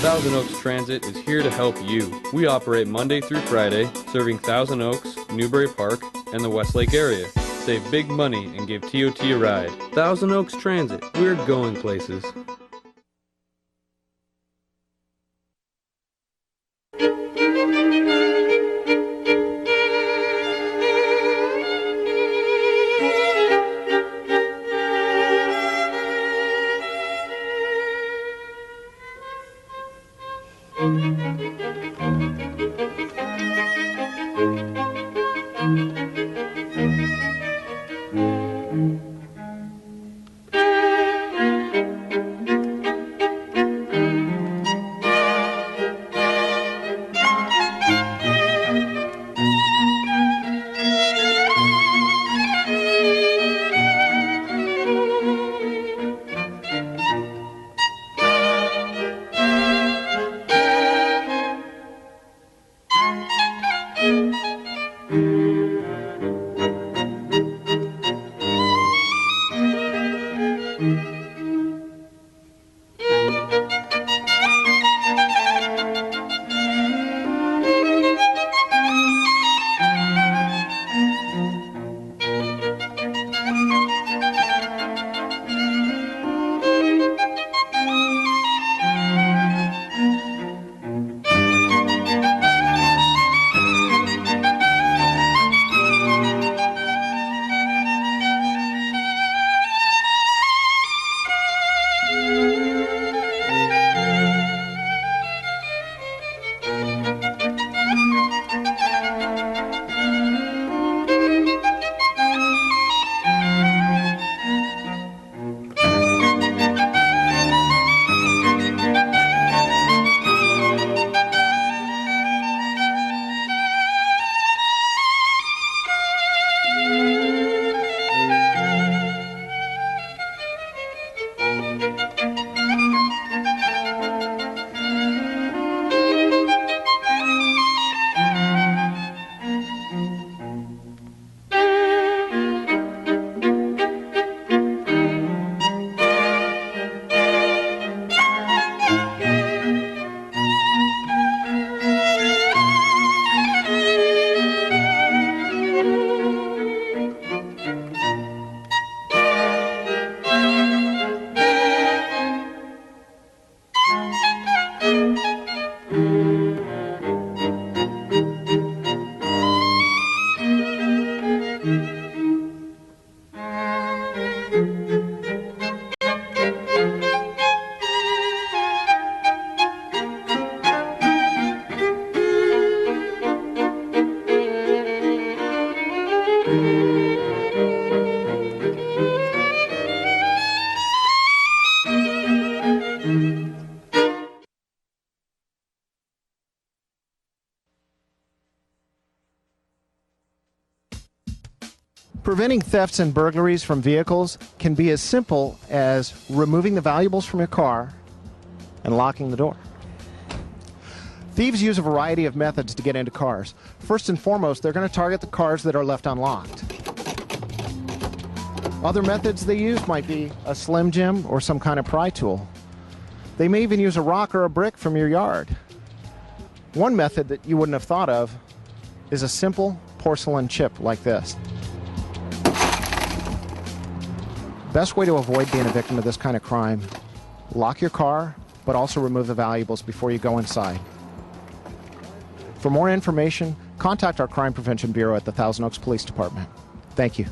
Thousand Oaks Transit is here to help you. We operate Monday through Friday, serving Thousand Oaks, Newbury Park, and the Westlake area. Save big money and give TOT a ride. Thousand Oaks Transit. We're going places.
Preventing thefts and burglaries from vehicles can be as simple as removing the valuables from your car and locking the door. Thieves use a variety of methods to get into cars. First and foremost, they're going to target the cars that are left unlocked. Other methods they use might be a Slim Jim or some kind of pry tool. They may even use a rock or a brick from your yard. One method that you wouldn't have thought of is a simple porcelain chip like this. Best way to avoid being a victim of this kind of crime: lock your car, but also remove the valuables before you go inside. For more information, contact our Crime Prevention Bureau at the Thousand Oaks Police Department. Thank you.